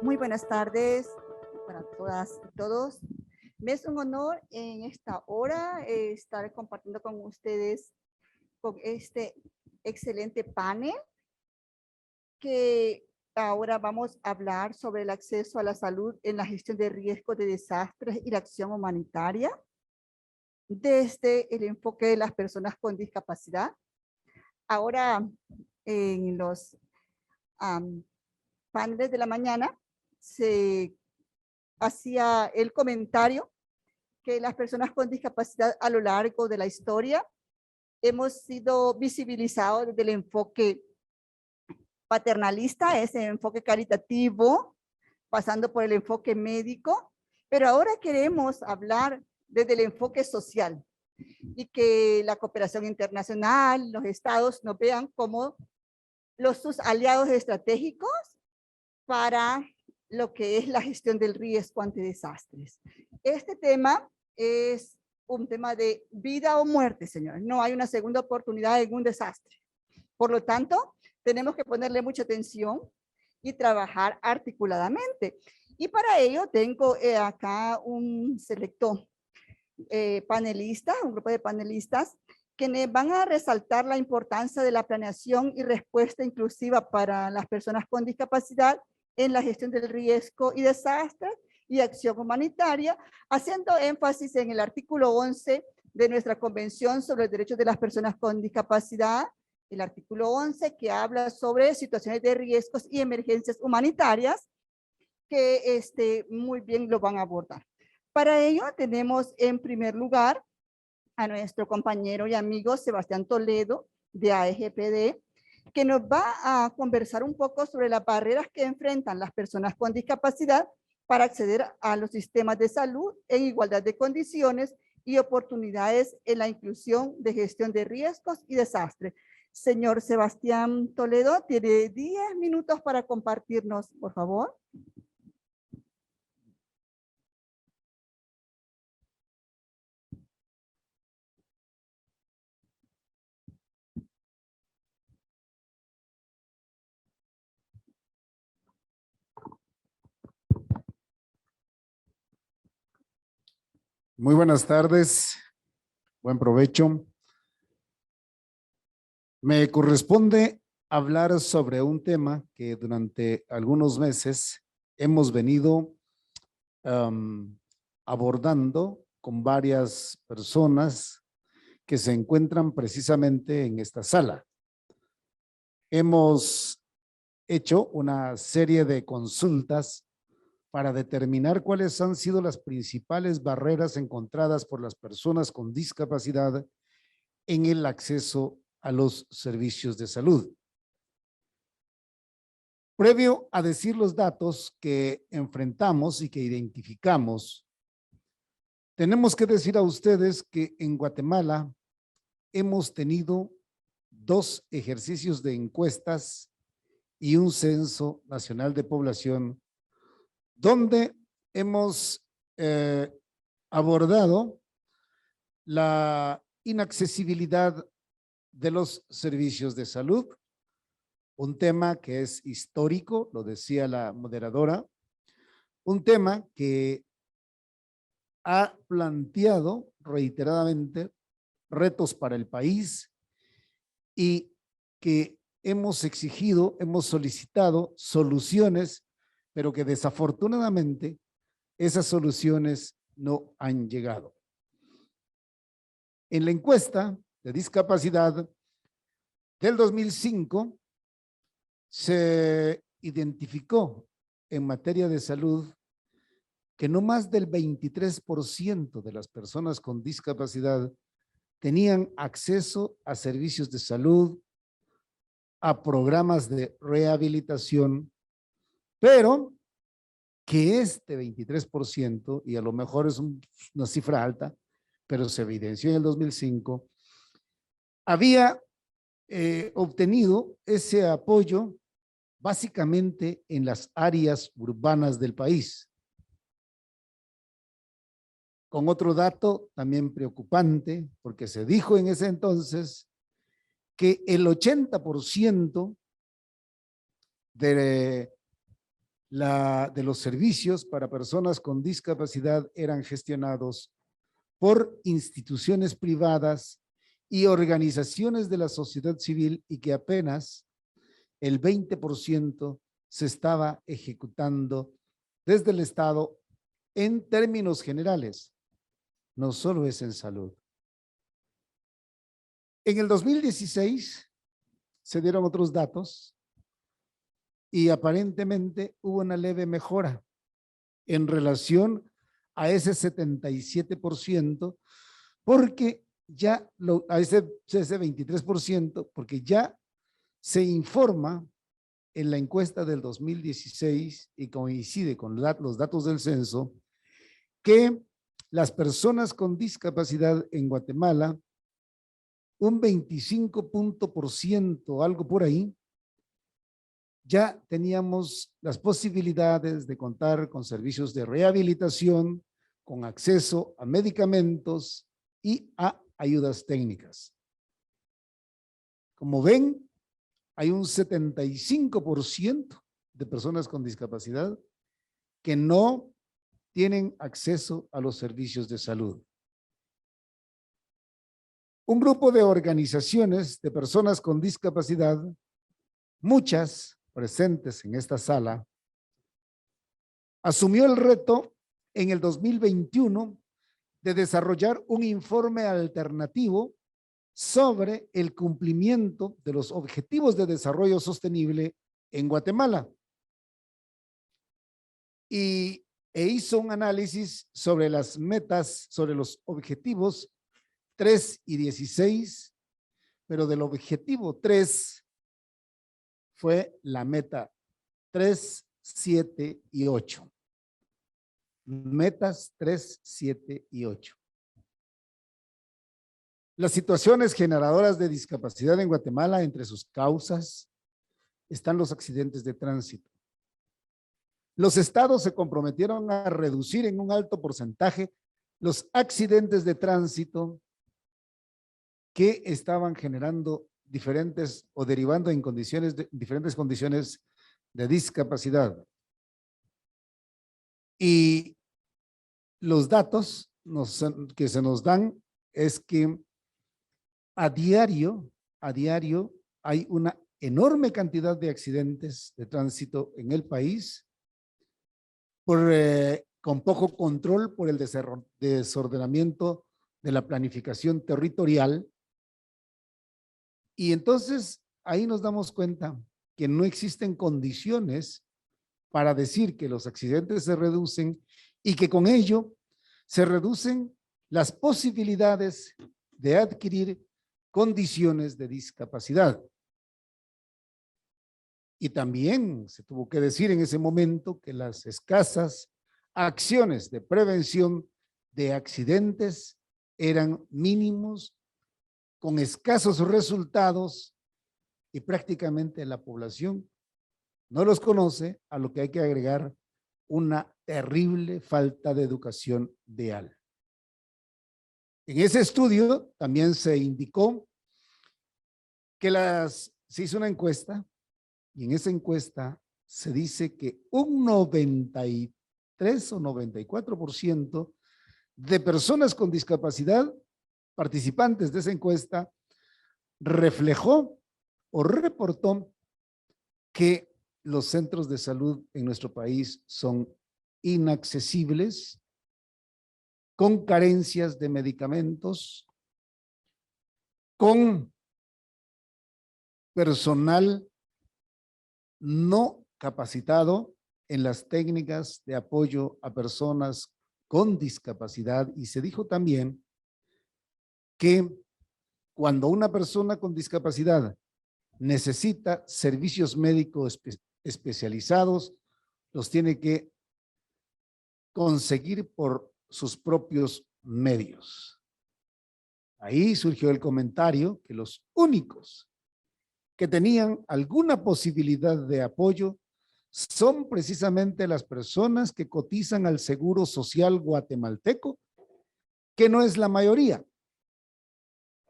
Muy buenas tardes para todas y todos. Me es un honor en esta hora estar compartiendo con ustedes con este excelente panel que ahora vamos a hablar sobre el acceso a la salud en la gestión de riesgos de desastres y la acción humanitaria desde el enfoque de las personas con discapacidad. Ahora en los paneles de la mañana se hacía el comentario que las personas con discapacidad a lo largo de la historia hemos sido visibilizados desde el enfoque paternalista, ese enfoque caritativo, pasando por el enfoque médico, pero ahora queremos hablar desde el enfoque social y que la cooperación internacional, los estados nos vean como sus aliados estratégicos para lo que es la gestión del riesgo ante desastres. Este tema es un tema de vida o muerte, señores. No hay una segunda oportunidad en un desastre. Por lo tanto, tenemos que ponerle mucha atención y trabajar articuladamente. Y para ello tengo acá un selecto panelista, un grupo de panelistas que van a resaltar la importancia de la planeación y respuesta inclusiva para las personas con discapacidad en la gestión del riesgo y desastre y acción humanitaria, haciendo énfasis en el artículo 11 de nuestra Convención sobre los Derechos de las Personas con Discapacidad, el artículo 11 que habla sobre situaciones de riesgos y emergencias humanitarias, que muy bien lo van a abordar. Para ello tenemos en primer lugar a nuestro compañero y amigo Sebastián Toledo de AEGPD, que nos va a conversar un poco sobre las barreras que enfrentan las personas con discapacidad para acceder a los sistemas de salud en igualdad de condiciones y oportunidades en la inclusión de gestión de riesgos y desastres. Señor Sebastián Toledo, tiene 10 minutos para compartirnos, por favor. Muy buenas tardes, buen provecho. Me corresponde hablar sobre un tema que durante algunos meses hemos venido abordando con varias personas que se encuentran precisamente en esta sala. Hemos hecho una serie de consultas para determinar cuáles han sido las principales barreras encontradas por las personas con discapacidad en el acceso a los servicios de salud. Previo a decir los datos que enfrentamos y que identificamos, tenemos que decir a ustedes que en Guatemala hemos tenido 2 ejercicios de encuestas y un censo nacional de población donde hemos abordado la inaccesibilidad de los servicios de salud, un tema que es histórico, lo decía la moderadora, un tema que ha planteado reiteradamente retos para el país y que hemos exigido, hemos solicitado soluciones, pero que desafortunadamente esas soluciones no han llegado. En la encuesta de discapacidad del 2005 se identificó en materia de salud que no más del 23% de las personas con discapacidad tenían acceso a servicios de salud, a programas de rehabilitación, pero que este 23%, y a lo mejor es una cifra alta, pero se evidenció en el 2005, había obtenido ese apoyo básicamente en las áreas urbanas del país. Con otro dato también preocupante, porque se dijo en ese entonces que el 80% de de los servicios para personas con discapacidad eran gestionados por instituciones privadas y organizaciones de la sociedad civil y que apenas el 20% se estaba ejecutando desde el Estado en términos generales. No solo es en salud. En el 2016 se dieron otros datos y aparentemente hubo una leve mejora en relación a ese 77%, porque ya a ese 23%, porque ya se informa en la encuesta del 2016 y coincide con los datos del censo, que las personas con discapacidad en Guatemala, un 25%, algo por ahí, ya teníamos las posibilidades de contar con servicios de rehabilitación, con acceso a medicamentos y a ayudas técnicas. Como ven, hay un 75% de personas con discapacidad que no tienen acceso a los servicios de salud. Un grupo de organizaciones de personas con discapacidad, muchas presentes en esta sala, asumió el reto en el 2021 de desarrollar un informe alternativo sobre el cumplimiento de los Objetivos de Desarrollo Sostenible en Guatemala. E hizo un análisis sobre las metas, sobre los objetivos 3 y 16, pero del objetivo 3 fue la meta 3, 7 y 8. Metas 3, 7 y 8. Las situaciones generadoras de discapacidad en Guatemala, entre sus causas, están los accidentes de tránsito. Los estados se comprometieron a reducir en un alto porcentaje los accidentes de tránsito que estaban generando diferentes o derivando en diferentes condiciones de discapacidad. Y los datos que se nos dan es que a diario hay una enorme cantidad de accidentes de tránsito en el país con poco control por el desordenamiento de la planificación territorial. Y entonces ahí nos damos cuenta que no existen condiciones para decir que los accidentes se reducen y que con ello se reducen las posibilidades de adquirir condiciones de discapacidad. Y también se tuvo que decir en ese momento que las escasas acciones de prevención de accidentes eran mínimos, con escasos resultados, y prácticamente la población no los conoce, a lo que hay que agregar una terrible falta de educación vial. En ese estudio también se indicó que se hizo una encuesta, y en esa encuesta se dice que un 93 o 94% de personas con discapacidad, participantes de esa encuesta, reflejó o reportó que los centros de salud en nuestro país son inaccesibles, con carencias de medicamentos, con personal no capacitado en las técnicas de apoyo a personas con discapacidad. Y se dijo también que cuando una persona con discapacidad necesita servicios médicos especializados, los tiene que conseguir por sus propios medios. Ahí surgió el comentario que los únicos que tenían alguna posibilidad de apoyo son precisamente las personas que cotizan al Seguro Social guatemalteco, que no es la mayoría,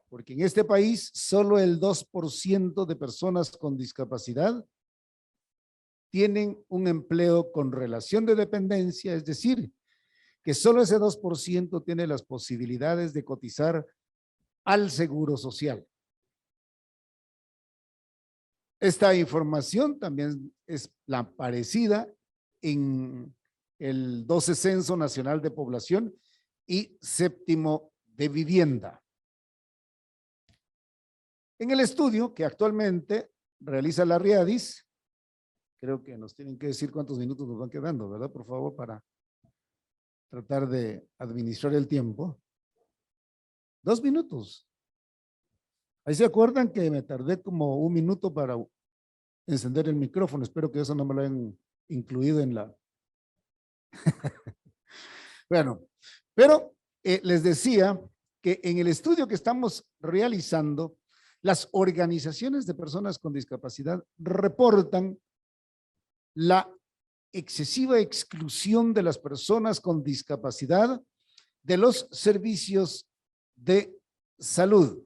porque en este país solo el 2% de personas con discapacidad tienen un empleo con relación de dependencia, es decir, que solo ese 2% tiene las posibilidades de cotizar al Seguro Social. Esta información también es la parecida en el 12 Censo Nacional de Población y 7º de Vivienda. En el estudio que actualmente realiza la Riadis, creo que nos tienen que decir cuántos minutos nos van quedando, ¿verdad? Por favor, para tratar de administrar el tiempo. 2 minutos. Ahí se acuerdan que me tardé como 1 minuto para encender el micrófono. Espero que eso no me lo hayan incluido en la... Bueno, pero les decía que en el estudio que estamos realizando, las organizaciones de personas con discapacidad reportan la excesiva exclusión de las personas con discapacidad de los servicios de salud.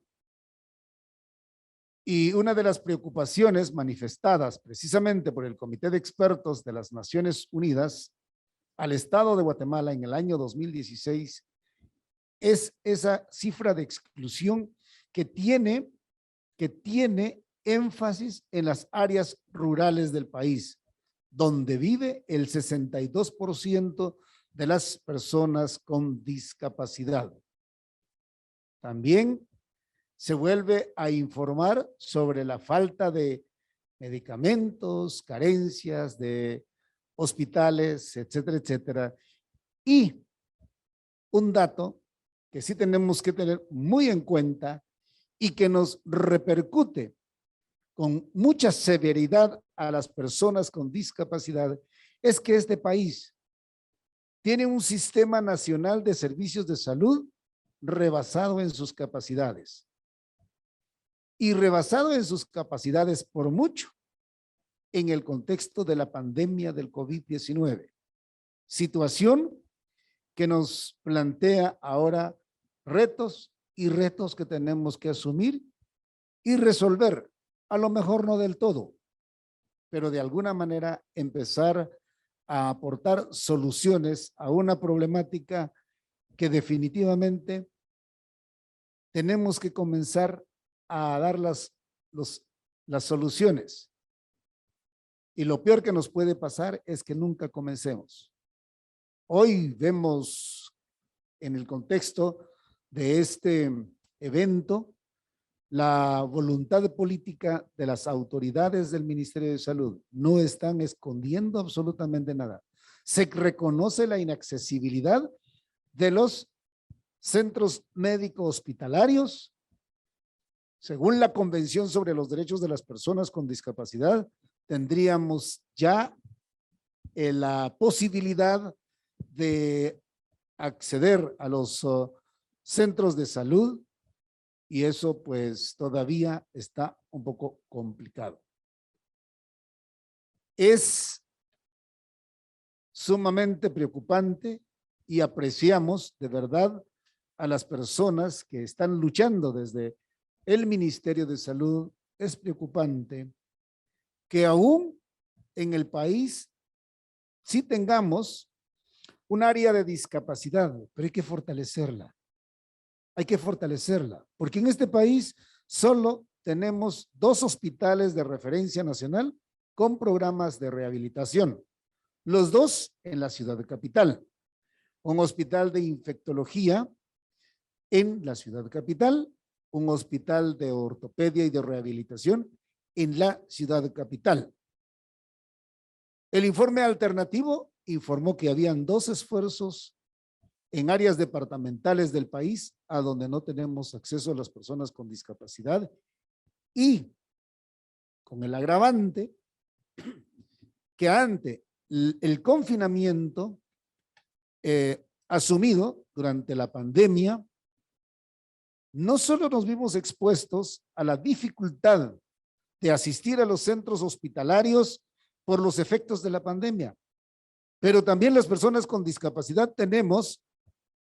Y una de las preocupaciones manifestadas precisamente por el Comité de Expertos de las Naciones Unidas al Estado de Guatemala en el año 2016 es esa cifra de exclusión que tiene énfasis en las áreas rurales del país, donde vive el 62% de las personas con discapacidad. También se vuelve a informar sobre la falta de medicamentos, carencias de hospitales, etcétera, etcétera. Y un dato que sí tenemos que tener muy en cuenta y que nos repercute con mucha severidad a las personas con discapacidad es que este país tiene un sistema nacional de servicios de salud rebasado en sus capacidades. Y rebasado en sus capacidades por mucho en el contexto de la pandemia del COVID-19. Situación que nos plantea ahora retos y retos que tenemos que asumir y resolver. A lo mejor no del todo, pero de alguna manera empezar a aportar soluciones a una problemática que definitivamente tenemos que comenzar a dar las soluciones. Y lo peor que nos puede pasar es que nunca comencemos. Hoy vemos en el contexto de este evento la voluntad política de las autoridades del Ministerio de Salud. No están escondiendo absolutamente nada. Se reconoce la inaccesibilidad de los centros médicos hospitalarios. Según la Convención sobre los Derechos de las Personas con Discapacidad, tendríamos ya la posibilidad de acceder a los centros de salud y eso pues todavía está un poco complicado. Es sumamente preocupante y apreciamos de verdad a las personas que están luchando desde el Ministerio de Salud. Es preocupante que aún en el país sí tengamos un área de discapacidad, pero hay que fortalecerla. Hay que fortalecerla, porque en este país solo tenemos 2 hospitales de referencia nacional con programas de rehabilitación. Los 2 en la ciudad capital. Un hospital de infectología en la ciudad capital, un hospital de ortopedia y de rehabilitación en la ciudad capital. El informe alternativo informó que habían 2 esfuerzos en áreas departamentales del país a donde no tenemos acceso a las personas con discapacidad y con el agravante que ante el confinamiento asumido durante la pandemia, no solo nos vimos expuestos a la dificultad de asistir a los centros hospitalarios por los efectos de la pandemia, pero también las personas con discapacidad tenemos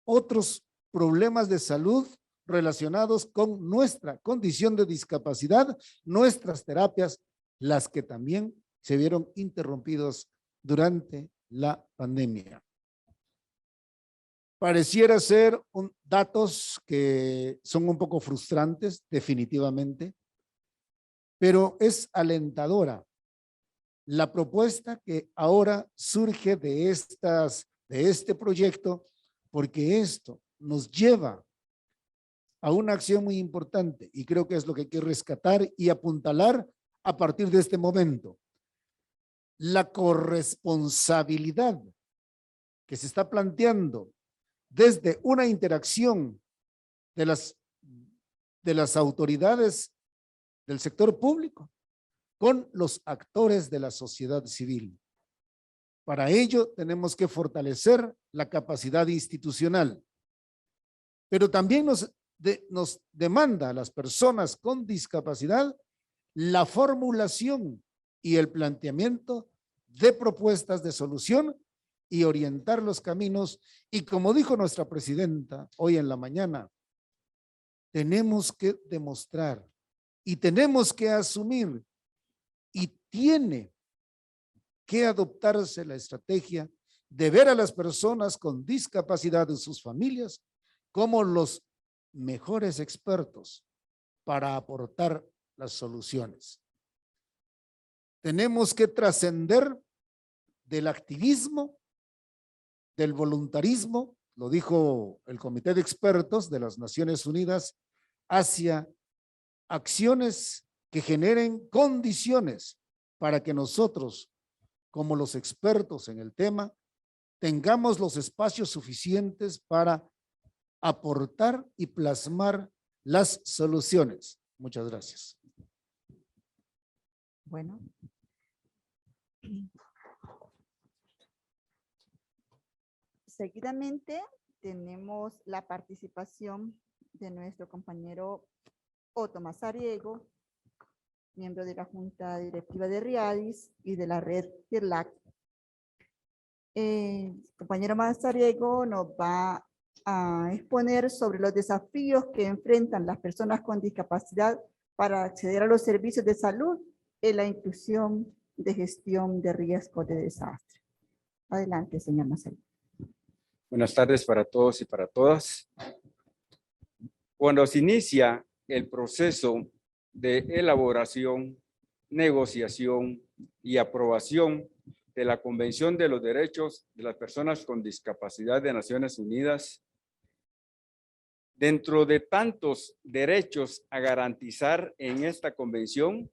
otros problemas de salud relacionados con nuestra condición de discapacidad, nuestras terapias, las que también se vieron interrumpidos durante la pandemia. Pareciera ser datos que son un poco frustrantes, definitivamente, pero es alentadora la propuesta que ahora surge de este proyecto, porque esto nos lleva a una acción muy importante y creo que es lo que hay que rescatar y apuntalar a partir de este momento. La corresponsabilidad que se está planteando desde una interacción de las autoridades del sector público con los actores de la sociedad civil. Para ello tenemos que fortalecer la capacidad institucional, pero también nos demanda a las personas con discapacidad la formulación y el planteamiento de propuestas de solución y orientar los caminos. Y como dijo nuestra presidenta hoy en la mañana, tenemos que demostrar y tenemos que asumir y tiene que adoptarse la estrategia de ver a las personas con discapacidad y sus familias como los mejores expertos para aportar las soluciones. Tenemos que trascender del activismo, del voluntarismo, lo dijo el Comité de Expertos de las Naciones Unidas, hacia acciones que generen condiciones para que nosotros, como los expertos en el tema, tengamos los espacios suficientes para aportar y plasmar las soluciones. Muchas gracias. Bueno. Seguidamente tenemos la participación de nuestro compañero Otto Mazariego, miembro de la Junta Directiva de RIADIS y de la red CIRLAC. Compañero Mazariego nos va a exponer sobre los desafíos que enfrentan las personas con discapacidad para acceder a los servicios de salud en la inclusión de gestión de riesgos de desastre. Adelante, señor Mazariego. Buenas tardes para todos y para todas. Cuando se inicia el proceso de elaboración, negociación y aprobación de la Convención de los Derechos de las Personas con Discapacidad de Naciones Unidas, dentro de tantos derechos a garantizar en esta convención,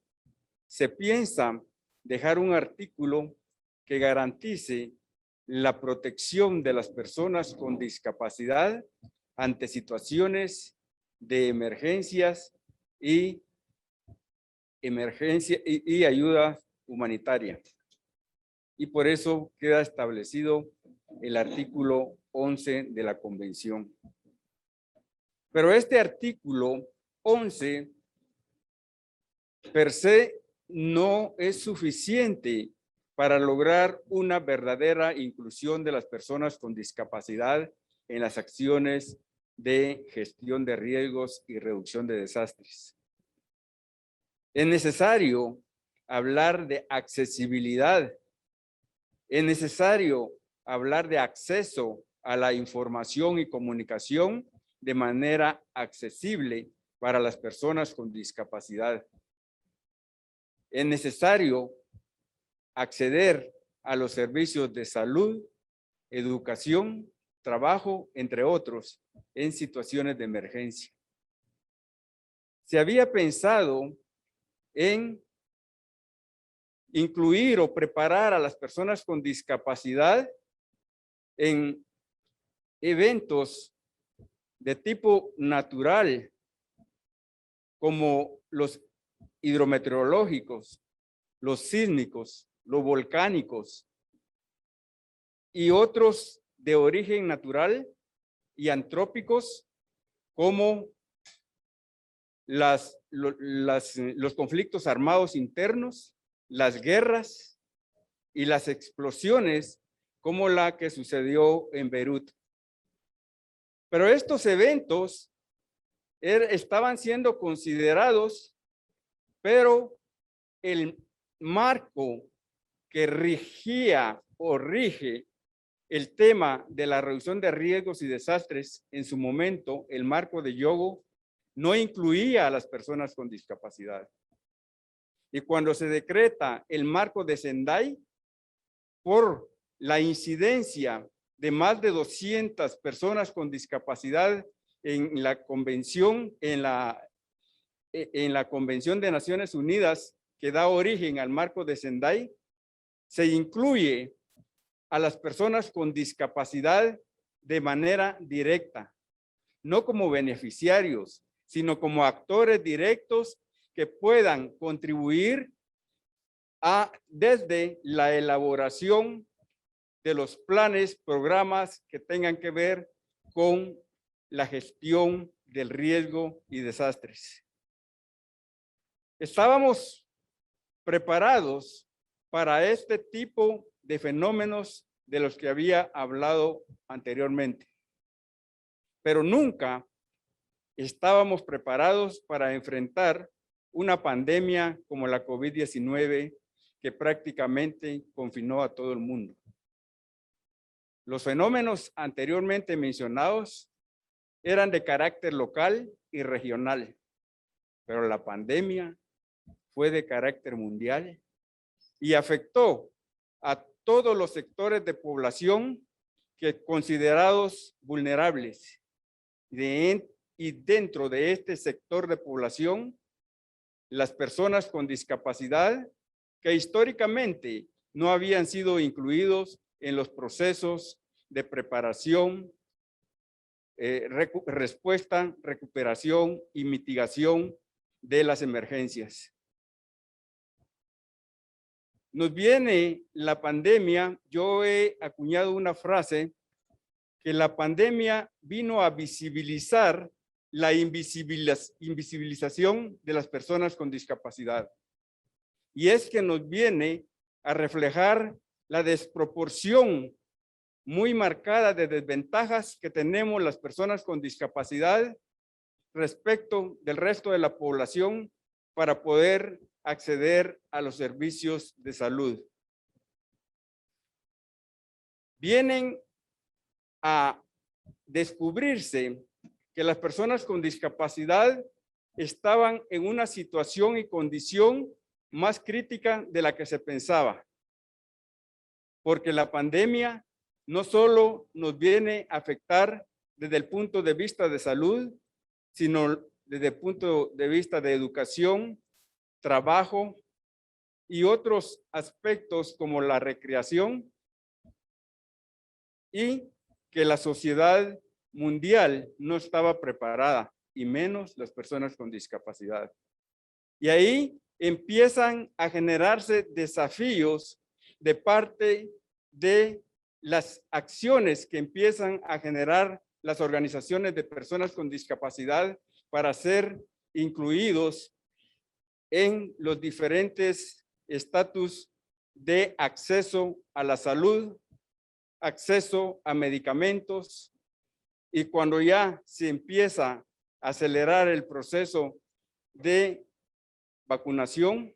se piensa dejar un artículo que garantice la protección de las personas con discapacidad ante situaciones de emergencias y ayuda humanitaria. Y por eso queda establecido el artículo 11 de la Convención. Pero este artículo 11 per se no es suficiente para lograr una verdadera inclusión de las personas con discapacidad en las acciones de gestión de riesgos y reducción de desastres. Es necesario hablar de accesibilidad. Es necesario hablar de acceso a la información y comunicación de manera accesible para las personas con discapacidad. Es necesario acceder a los servicios de salud, educación, trabajo, entre otros, en situaciones de emergencia. Se había pensado en incluir o preparar a las personas con discapacidad en eventos de tipo natural, como los hidrometeorológicos, los sísmicos, los volcánicos y otros de origen natural y antrópicos, como los conflictos armados internos, las guerras y las explosiones, como la que sucedió en Beirut. Pero estos eventos estaban siendo considerados, pero el marco que rigía o rige el tema de la reducción de riesgos y desastres, en su momento, el marco de Yogo no incluía a las personas con discapacidad. Y cuando se decreta el marco de Sendai, por la incidencia de más de 200 personas con discapacidad en la convención, en la Convención de Naciones Unidas que da origen al marco de Sendai, se incluye a las personas con discapacidad de manera directa, no como beneficiarios, sino como actores directos que puedan contribuir desde la elaboración de los planes, programas que tengan que ver con la gestión del riesgo y desastres. Estábamos preparados para este tipo de fenómenos de los que había hablado anteriormente, pero nunca estábamos preparados para enfrentar una pandemia como la COVID-19 que prácticamente confinó a todo el mundo. Los fenómenos anteriormente mencionados eran de carácter local y regional, pero la pandemia fue de carácter mundial y afectó a todos los sectores de población que considerados vulnerables. Y dentro de este sector de población, las personas con discapacidad que históricamente no habían sido incluidos en los procesos de preparación, respuesta, recuperación y mitigación de las emergencias. Nos viene la pandemia. Yo he acuñado una frase que la pandemia vino a visibilizar la invisibilización de las personas con discapacidad. Y es que nos viene a reflejar la desproporción muy marcada de desventajas que tenemos las personas con discapacidad respecto del resto de la población para poder acceder a los servicios de salud. Vienen a descubrirse que las personas con discapacidad estaban en una situación y condición más crítica de la que se pensaba, porque la pandemia no solo nos viene a afectar desde el punto de vista de salud, sino desde el punto de vista de educación, trabajo y otros aspectos como la recreación, y que la sociedad mundial no estaba preparada, y menos las personas con discapacidad. Y ahí empiezan a generarse desafíos de parte de las acciones que empiezan a generar las organizaciones de personas con discapacidad para ser incluidos en los diferentes estatus de acceso a la salud, acceso a medicamentos, y cuando ya se empieza a acelerar el proceso de vacunación,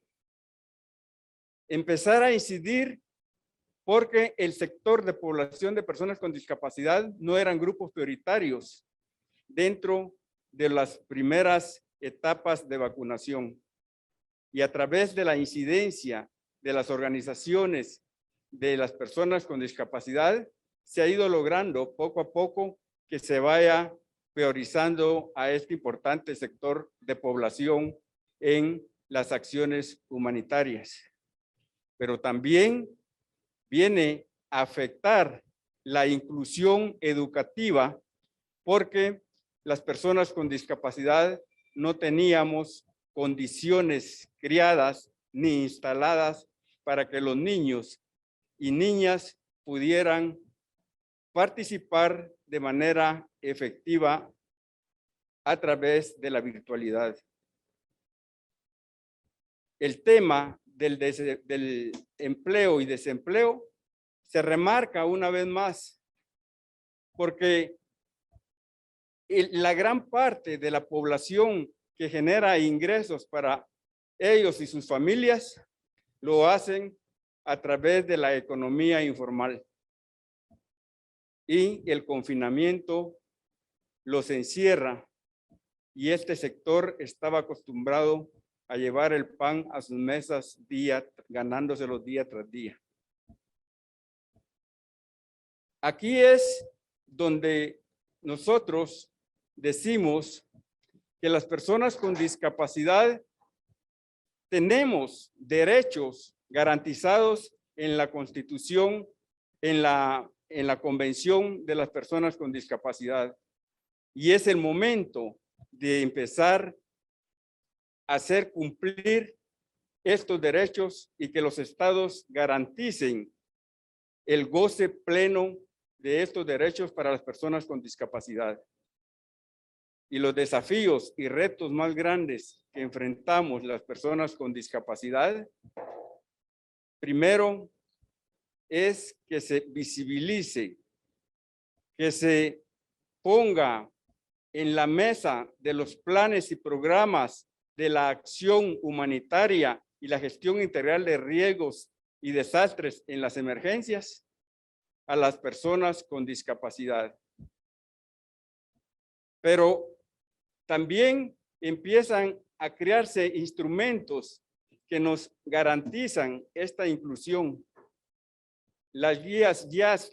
empezar a incidir porque el sector de población de personas con discapacidad no eran grupos prioritarios dentro de las primeras etapas de vacunación. Y a través de la incidencia de las organizaciones de las personas con discapacidad, se ha ido logrando poco a poco que se vaya priorizando a este importante sector de población en las acciones humanitarias. Pero también viene a afectar la inclusión educativa porque las personas con discapacidad no teníamos condiciones creadas ni instaladas para que los niños y niñas pudieran participar de manera efectiva a través de la virtualidad. El tema del empleo y desempleo se remarca una vez más porque la gran parte de la población que genera ingresos para ellos y sus familias lo hacen a través de la economía informal. Y el confinamiento los encierra y este sector estaba acostumbrado a llevar el pan a sus mesas ganándoselo día tras día. Aquí es donde nosotros decimos que las personas con discapacidad tenemos derechos garantizados en la Constitución, en la Convención de las Personas con Discapacidad. Y es el momento de empezar a hacer cumplir estos derechos y que los estados garanticen el goce pleno de estos derechos para las personas con discapacidad. Y los desafíos y retos más grandes que enfrentamos las personas con discapacidad, primero es que se visibilice, que se ponga en la mesa de los planes y programas de la acción humanitaria y la gestión integral de riesgos y desastres en las emergencias a las personas con discapacidad. Pero también empiezan a crearse instrumentos que nos garantizan esta inclusión. Las guías YASC,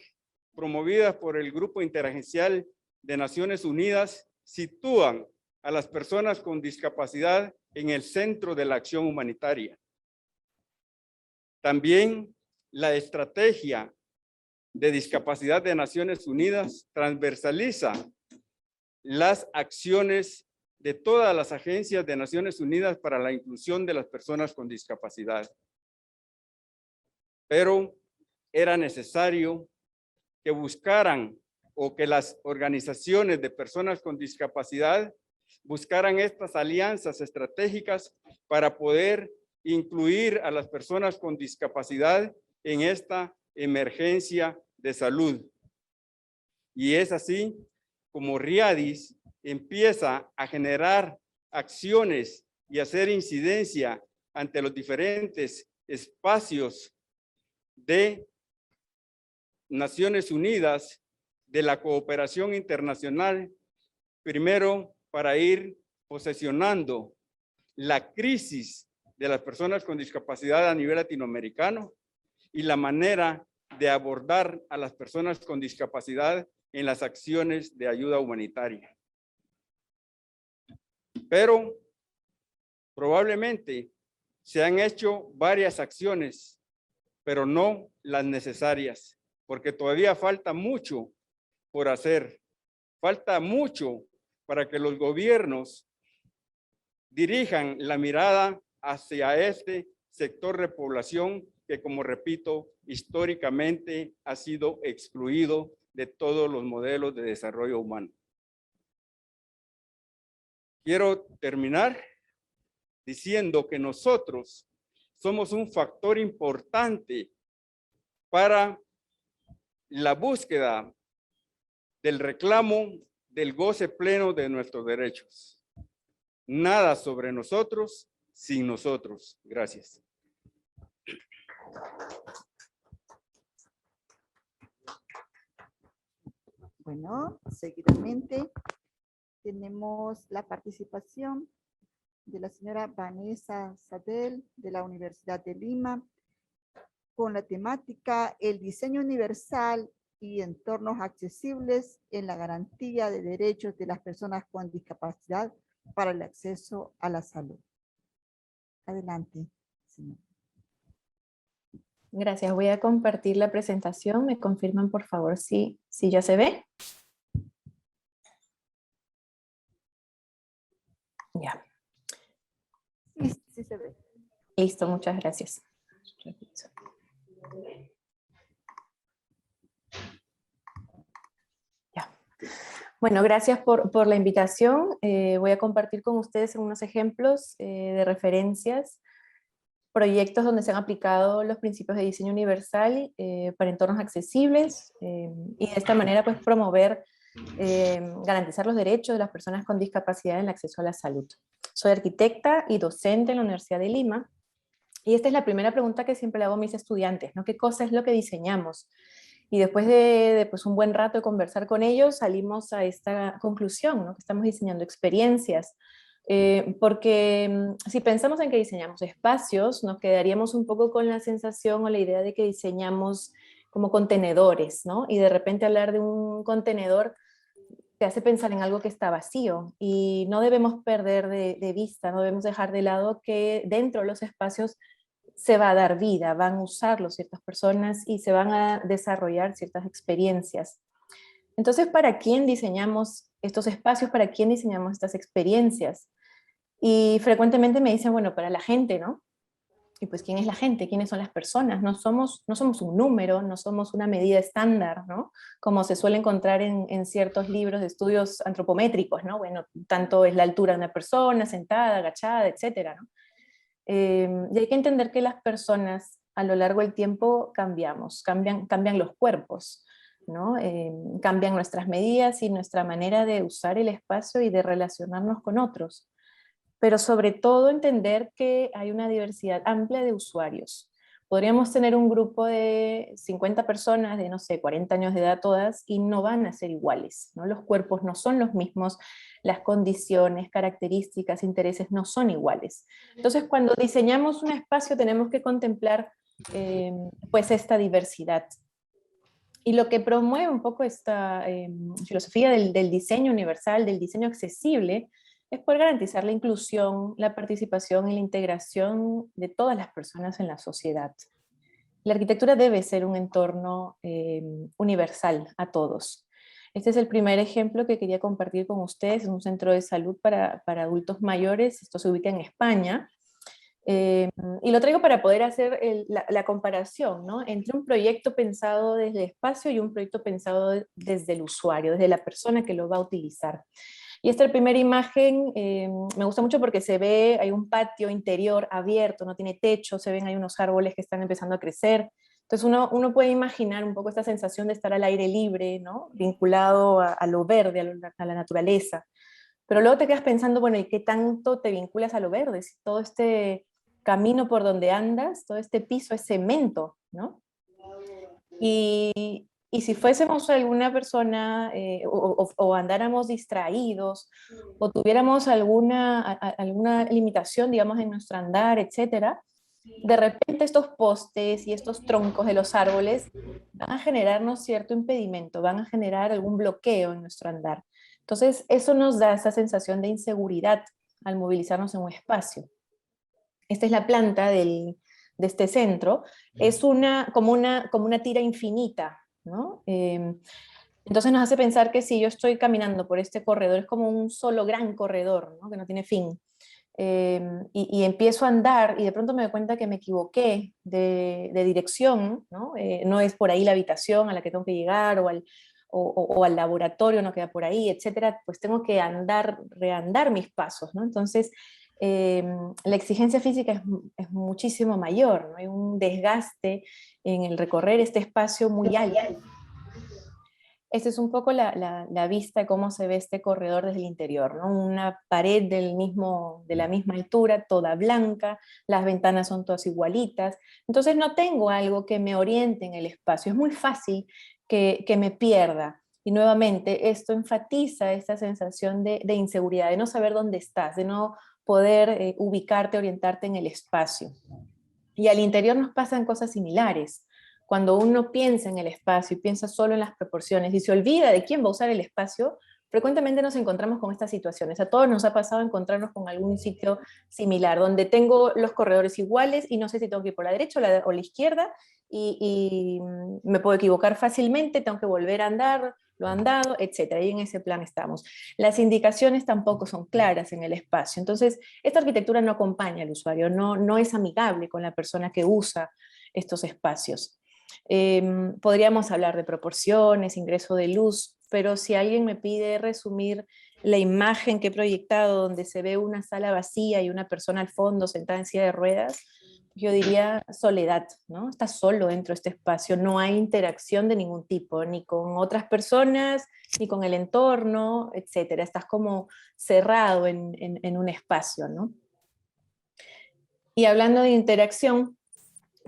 promovidas por el Grupo Interagencial de Naciones Unidas, sitúan a las personas con discapacidad en el centro de la acción humanitaria. También la estrategia de discapacidad de Naciones Unidas transversaliza las acciones de todas las agencias de Naciones Unidas para la inclusión de las personas con discapacidad. Pero era necesario que buscaran o que las organizaciones de personas con discapacidad buscaran estas alianzas estratégicas para poder incluir a las personas con discapacidad en esta emergencia de salud. Y es así como RIADIS empieza a generar acciones y hacer incidencia ante los diferentes espacios de Naciones Unidas, de la cooperación internacional, primero para ir posesionando la crisis de las personas con discapacidad a nivel latinoamericano y la manera de abordar a las personas con discapacidad en las acciones de ayuda humanitaria. Pero probablemente se han hecho varias acciones, pero no las necesarias, porque todavía falta mucho por hacer. Falta mucho para que los gobiernos dirijan la mirada hacia este sector de población que, como repito, históricamente ha sido excluido de todos los modelos de desarrollo humano. Quiero terminar diciendo que nosotros somos un factor importante para la búsqueda del reclamo del goce pleno de nuestros derechos. Nada sobre nosotros sin nosotros. Gracias. Bueno, seguidamente tenemos la participación de la señora Vanessa Sadel de la Universidad de Lima con la temática El diseño universal y entornos accesibles en la garantía de derechos de las personas con discapacidad para el acceso a la salud. Adelante, señora. Gracias. Voy a compartir la presentación. ¿Me confirman, por favor, si ya se ve? Ya. Sí se ve. Listo, muchas gracias. Ya. Bueno, gracias por la invitación. Voy a compartir con ustedes unos ejemplos de referencias, proyectos donde se han aplicado los principios de diseño universal para entornos accesibles y de esta manera pues promover, garantizar los derechos de las personas con discapacidad en el acceso a la salud. Soy arquitecta y docente en la Universidad de Lima Y esta es la primera pregunta que siempre le hago a mis estudiantes, ¿no? ¿Qué cosa es lo que diseñamos? Y después de pues, un buen rato de conversar con ellos, salimos a esta conclusión, ¿no? Que estamos diseñando experiencias. Porque si pensamos en que diseñamos espacios, nos quedaríamos un poco con la sensación o la idea de que diseñamos como contenedores, ¿no? Y de repente hablar de un contenedor te hace pensar en algo que está vacío, y no debemos perder de vista, no debemos dejar de lado que dentro de los espacios se va a dar vida, van a usarlo ciertas personas y se van a desarrollar ciertas experiencias. Entonces, ¿para quién diseñamos estos espacios? ¿Para quién diseñamos estas experiencias? Y frecuentemente me dicen, bueno, para la gente, ¿no? Y pues, ¿quién es la gente? ¿Quiénes son las personas? No somos un número, no somos una medida estándar, ¿no? Como se suele encontrar en ciertos libros de estudios antropométricos, ¿no? Bueno, tanto es la altura de una persona, sentada, agachada, etcétera, ¿no? Y hay que entender que las personas a lo largo del tiempo cambiamos, cambian los cuerpos, ¿no? Cambian nuestras medidas y nuestra manera de usar el espacio y de relacionarnos con otros. Pero sobre todo entender que hay una diversidad amplia de usuarios. Podríamos tener un grupo de 50 personas de, no sé, 40 años de edad todas, y no van a ser iguales, ¿no? Los cuerpos no son los mismos, las condiciones, características, intereses no son iguales. Entonces, cuando diseñamos un espacio tenemos que contemplar pues esta diversidad. Y lo que promueve un poco esta filosofía del diseño universal, del diseño accesible, es poder garantizar la inclusión, la participación y la integración de todas las personas en la sociedad. La arquitectura debe ser un entorno universal a todos. Este es el primer ejemplo que quería compartir con ustedes, es un centro de salud para adultos mayores. Esto se ubica en España. Y lo traigo para poder hacer la comparación, ¿no? Entre un proyecto pensado desde el espacio y un proyecto pensado desde el usuario, desde la persona que lo va a utilizar. Y esta primera imagen me gusta mucho porque se ve, hay un patio interior abierto, no tiene techo, se ven, hay unos árboles que están empezando a crecer. Entonces uno puede imaginar un poco esta sensación de estar al aire libre, ¿no? Vinculado a lo verde, a la naturaleza. Pero luego te quedas pensando, bueno, ¿y qué tanto te vinculas a lo verde? Si todo este camino por donde andas, todo este piso es cemento, ¿no? Y si fuésemos alguna persona o andáramos distraídos o tuviéramos alguna limitación, digamos, en nuestro andar, etcétera, de repente estos postes y estos troncos de los árboles van a generarnos cierto impedimento, van a generar algún bloqueo en nuestro andar. Entonces, eso nos da esa sensación de inseguridad al movilizarnos en un espacio. Esta es la planta de este centro. Es como una tira infinita, ¿no? Entonces nos hace pensar que si yo estoy caminando por este corredor, es como un solo gran corredor, ¿no? Que no tiene fin. Y empiezo a andar y de pronto me doy cuenta que me equivoqué de dirección, ¿no? No es por ahí la habitación a la que tengo que llegar o al laboratorio, no queda por ahí, etcétera. Pues tengo que reandar mis pasos, ¿no? Entonces, la exigencia física es muchísimo mayor, ¿no? Hay un desgaste en el recorrer este espacio muy alto. Esta es un poco la vista de cómo se ve este corredor desde el interior, ¿no? Una pared de la misma altura, toda blanca, las ventanas son todas igualitas, entonces no tengo algo que me oriente en el espacio, es muy fácil que me pierda. Y nuevamente, esto enfatiza esta sensación de inseguridad, de no saber dónde estás, de no poder ubicarte, orientarte en el espacio. Y al interior nos pasan cosas similares. Cuando uno piensa en el espacio y piensa solo en las proporciones y se olvida de quién va a usar el espacio, frecuentemente nos encontramos con estas situaciones. A todos nos ha pasado encontrarnos con algún sitio similar, donde tengo los corredores iguales y no sé si tengo que ir por la derecha o la izquierda, y me puedo equivocar fácilmente, tengo que volver a andar, lo andado, etc. Y en ese plan estamos. Las indicaciones tampoco son claras en el espacio. Entonces, esta arquitectura no acompaña al usuario, no es amigable con la persona que usa estos espacios. Podríamos hablar de proporciones, ingreso de luz, pero si alguien me pide resumir la imagen que he proyectado donde se ve una sala vacía y una persona al fondo sentada en silla de ruedas, yo diría soledad, ¿no? Estás solo dentro de este espacio, no hay interacción de ningún tipo, ni con otras personas, ni con el entorno, etcétera. Estás como cerrado en un espacio, ¿no? Y hablando de interacción,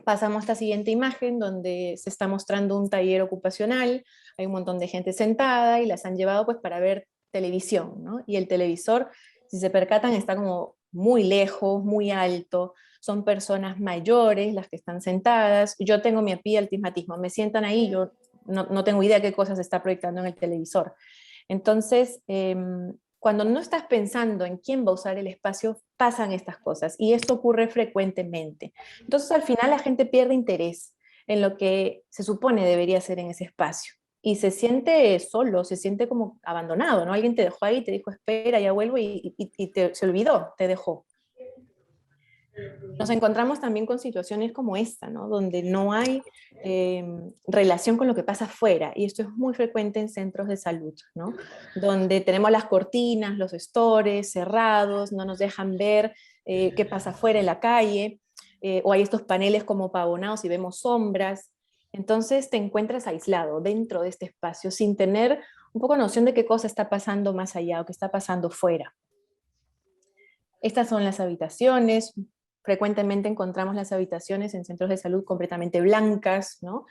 pasamos a esta siguiente imagen donde se está mostrando un taller ocupacional, hay un montón de gente sentada y las han llevado pues para ver televisión, ¿no? Y el televisor, si se percatan, está como muy lejos, muy alto, son personas mayores las que están sentadas, yo tengo miopía, astigmatismo, me sientan ahí, yo no tengo idea qué cosas se está proyectando en el televisor. Entonces, cuando no estás pensando en quién va a usar el espacio, pasan estas cosas, y esto ocurre frecuentemente. Entonces, al final la gente pierde interés en lo que se supone debería ser en ese espacio, y se siente solo, se siente como abandonado, ¿no? Alguien te dejó ahí, te dijo, espera, ya vuelvo, y se olvidó, te dejó. Nos encontramos también con situaciones como esta, ¿no? Donde no hay relación con lo que pasa afuera, y esto es muy frecuente en centros de salud, ¿no? Donde tenemos las cortinas, los stores cerrados, no nos dejan ver qué pasa afuera en la calle, o hay estos paneles como pavonados y vemos sombras. Entonces te encuentras aislado dentro de este espacio sin tener un poco noción de qué cosa está pasando más allá o qué está pasando fuera. Estas son las habitaciones. Frecuentemente encontramos las habitaciones en centros de salud completamente blancas, ¿no?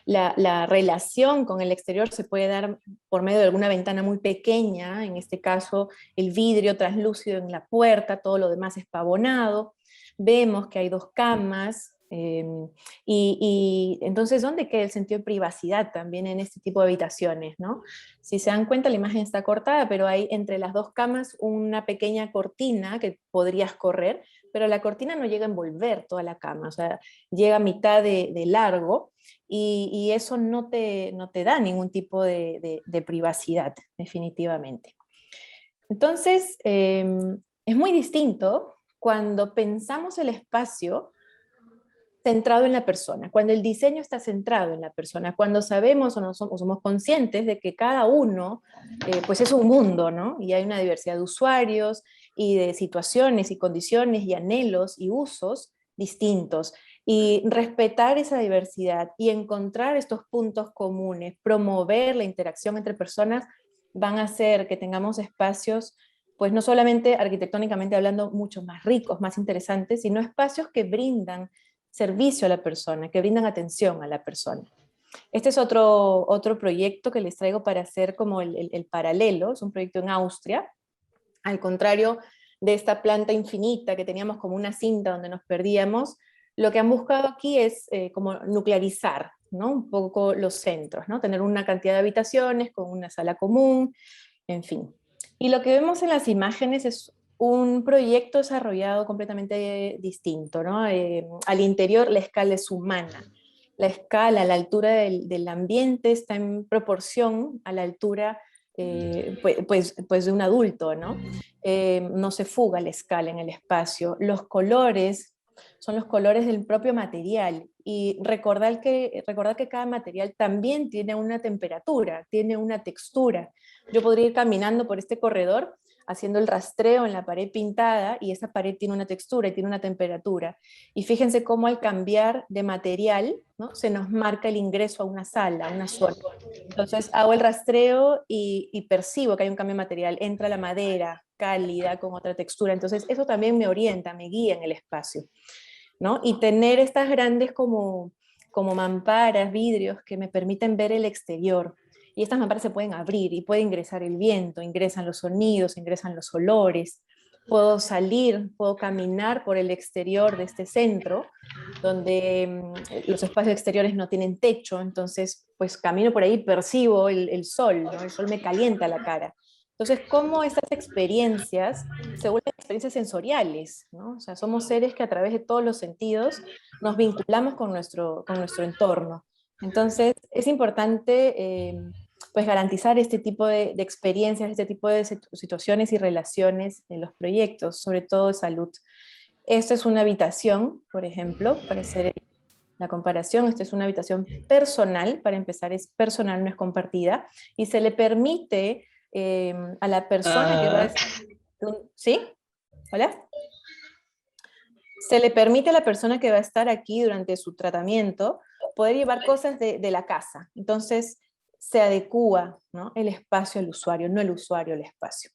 La relación con el exterior se puede dar por medio de alguna ventana muy pequeña, en este caso el vidrio translúcido en la puerta, todo lo demás es pavonado. Vemos que hay 2 camas, y entonces, ¿dónde queda el sentido de privacidad también en este tipo de habitaciones, ¿no? Si se dan cuenta, la imagen está cortada, pero hay entre las 2 camas una pequeña cortina que podrías correr, pero la cortina no llega a envolver toda la cama, o sea, llega a mitad de largo, y eso no te da ningún tipo de privacidad, definitivamente. Entonces, es muy distinto cuando pensamos el espacio centrado en la persona, cuando el diseño está centrado en la persona, cuando sabemos o somos conscientes de que cada uno pues es un mundo, ¿no? Y hay una diversidad de usuarios y de situaciones y condiciones y anhelos y usos distintos. Y respetar esa diversidad y encontrar estos puntos comunes, promover la interacción entre personas, van a hacer que tengamos espacios, pues no solamente arquitectónicamente hablando, mucho más ricos, más interesantes, sino espacios que brindan servicio a la persona, que brindan atención a la persona. Este es otro proyecto que les traigo para hacer como el paralelo, es un proyecto en Austria, al contrario de esta planta infinita que teníamos como una cinta donde nos perdíamos. Lo que han buscado aquí es como nuclearizar, ¿no? Un poco los centros, ¿no? Tener una cantidad de habitaciones con una sala común, en fin. Y lo que vemos en las imágenes es un proyecto desarrollado completamente distinto, ¿no? Al interior la escala es humana. La escala, la altura del ambiente está en proporción a la altura pues de un adulto, ¿no? No se fuga la escala en el espacio. Los colores son los colores del propio material, y recordar que cada material también tiene una temperatura, tiene una textura. Yo podría ir caminando por este corredor haciendo el rastreo en la pared pintada, y esa pared tiene una textura y tiene una temperatura. Y fíjense cómo al cambiar de material, ¿no? Se nos marca el ingreso a una sala, a una zona. Entonces hago el rastreo y percibo que hay un cambio de material. Entra la madera cálida con otra textura. Entonces eso también me orienta, me guía en el espacio, ¿no? Y tener estas grandes como mamparas, vidrios que me permiten ver el exterior. Y estas mamparas se pueden abrir y puede ingresar el viento, ingresan los sonidos, ingresan los olores. Puedo salir, puedo caminar por el exterior de este centro, donde los espacios exteriores no tienen techo, entonces pues camino por ahí, percibo el sol, ¿no? El sol me calienta la cara. Entonces, cómo estas experiencias se vuelven experiencias sensoriales, ¿no? O sea, somos seres que a través de todos los sentidos nos vinculamos con nuestro entorno. Entonces, es importante pues garantizar este tipo de experiencias, este tipo de situaciones y relaciones en los proyectos, sobre todo de salud. Esta es una habitación, por ejemplo, para hacer la comparación. Esta es una habitación personal, para empezar es personal, no es compartida, y se le permite a la persona que va a... ¿Sí? ¿Hola? Se le permite a la persona que va a estar aquí durante su tratamiento poder llevar cosas de la casa. Entonces se adecúa, ¿no? El espacio al usuario, no el usuario al espacio.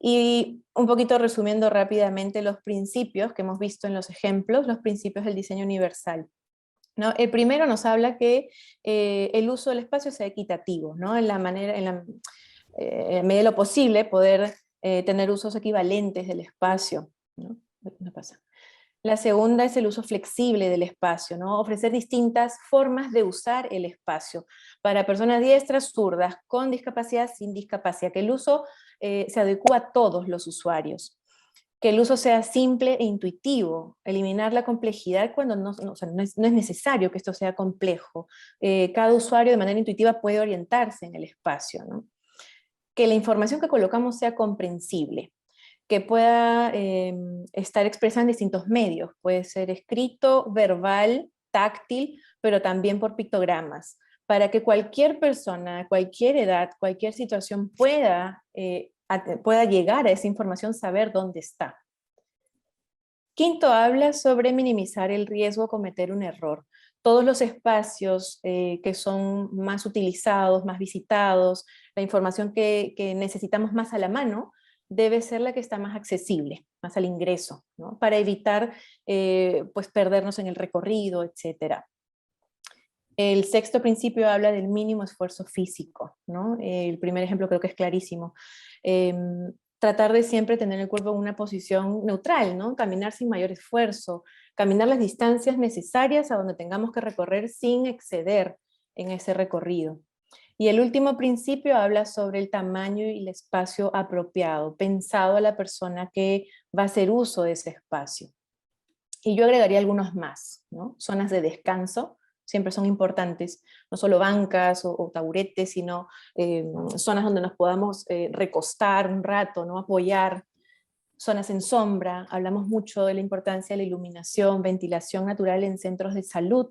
Y un poquito resumiendo rápidamente los principios que hemos visto en los ejemplos, los principios del diseño universal, ¿no? El primero nos habla que el uso del espacio sea equitativo, ¿no? En la medida de lo posible, poder tener usos equivalentes del espacio, ¿no? No pasa. La segunda es el uso flexible del espacio, ¿no? Ofrecer distintas formas de usar el espacio para personas diestras, zurdas, con discapacidad, sin discapacidad, que el uso se adecua a todos los usuarios, que el uso sea simple e intuitivo, eliminar la complejidad cuando o sea, no es necesario que esto sea complejo. Cada usuario de manera intuitiva puede orientarse en el espacio, ¿no? Que la información que colocamos sea comprensible, que pueda estar expresada en distintos medios, puede ser escrito, verbal, táctil, pero también por pictogramas, para que cualquier persona, cualquier edad, cualquier situación pueda llegar a esa información, saber dónde está. Quinto, habla sobre minimizar el riesgo de cometer un error. Todos los espacios que son más utilizados, más visitados, la información que necesitamos más a la mano, debe ser la que está más accesible, más al ingreso, ¿no? Para evitar pues perdernos en el recorrido, etc. El sexto principio habla del mínimo esfuerzo físico, ¿no? El primer ejemplo creo que es clarísimo. Tratar de siempre tener el cuerpo en una posición neutral, ¿no? Caminar sin mayor esfuerzo, caminar las distancias necesarias a donde tengamos que recorrer sin exceder en ese recorrido. Y el último principio habla sobre el tamaño y el espacio apropiado, pensado a la persona que va a hacer uso de ese espacio. Y yo agregaría algunos más, ¿no? Zonas de descanso, siempre son importantes, no solo bancas o taburetes, sino zonas donde nos podamos recostar un rato, ¿no? Apoyar, zonas en sombra, hablamos mucho de la importancia de la iluminación, ventilación natural en centros de salud,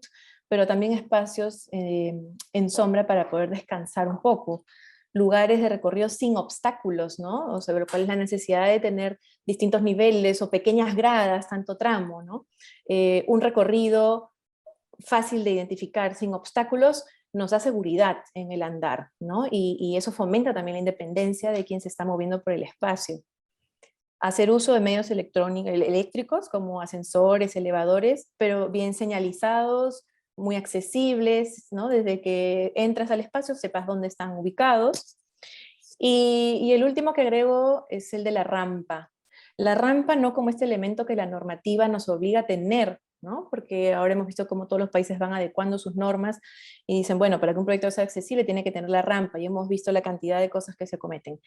pero también espacios en sombra para poder descansar un poco, lugares de recorrido sin obstáculos, ¿no? O sea, cuál es la necesidad de tener distintos niveles o pequeñas gradas, tanto tramo, ¿no? Un recorrido fácil de identificar, sin obstáculos, nos da seguridad en el andar, ¿no? Y eso fomenta también la independencia de quien se está moviendo por el espacio. Hacer uso de medios eléctricos como ascensores, elevadores, pero bien señalizados, muy accesibles, ¿no? Desde que entras al espacio sepas dónde están ubicados. Y el último que agrego es el de la rampa. La rampa no como este elemento que la normativa nos obliga a tener, ¿no? Porque ahora hemos visto cómo todos los países van adecuando sus normas y dicen, bueno, para que un proyecto sea accesible tiene que tener la rampa, y hemos visto la cantidad de cosas que se cometen.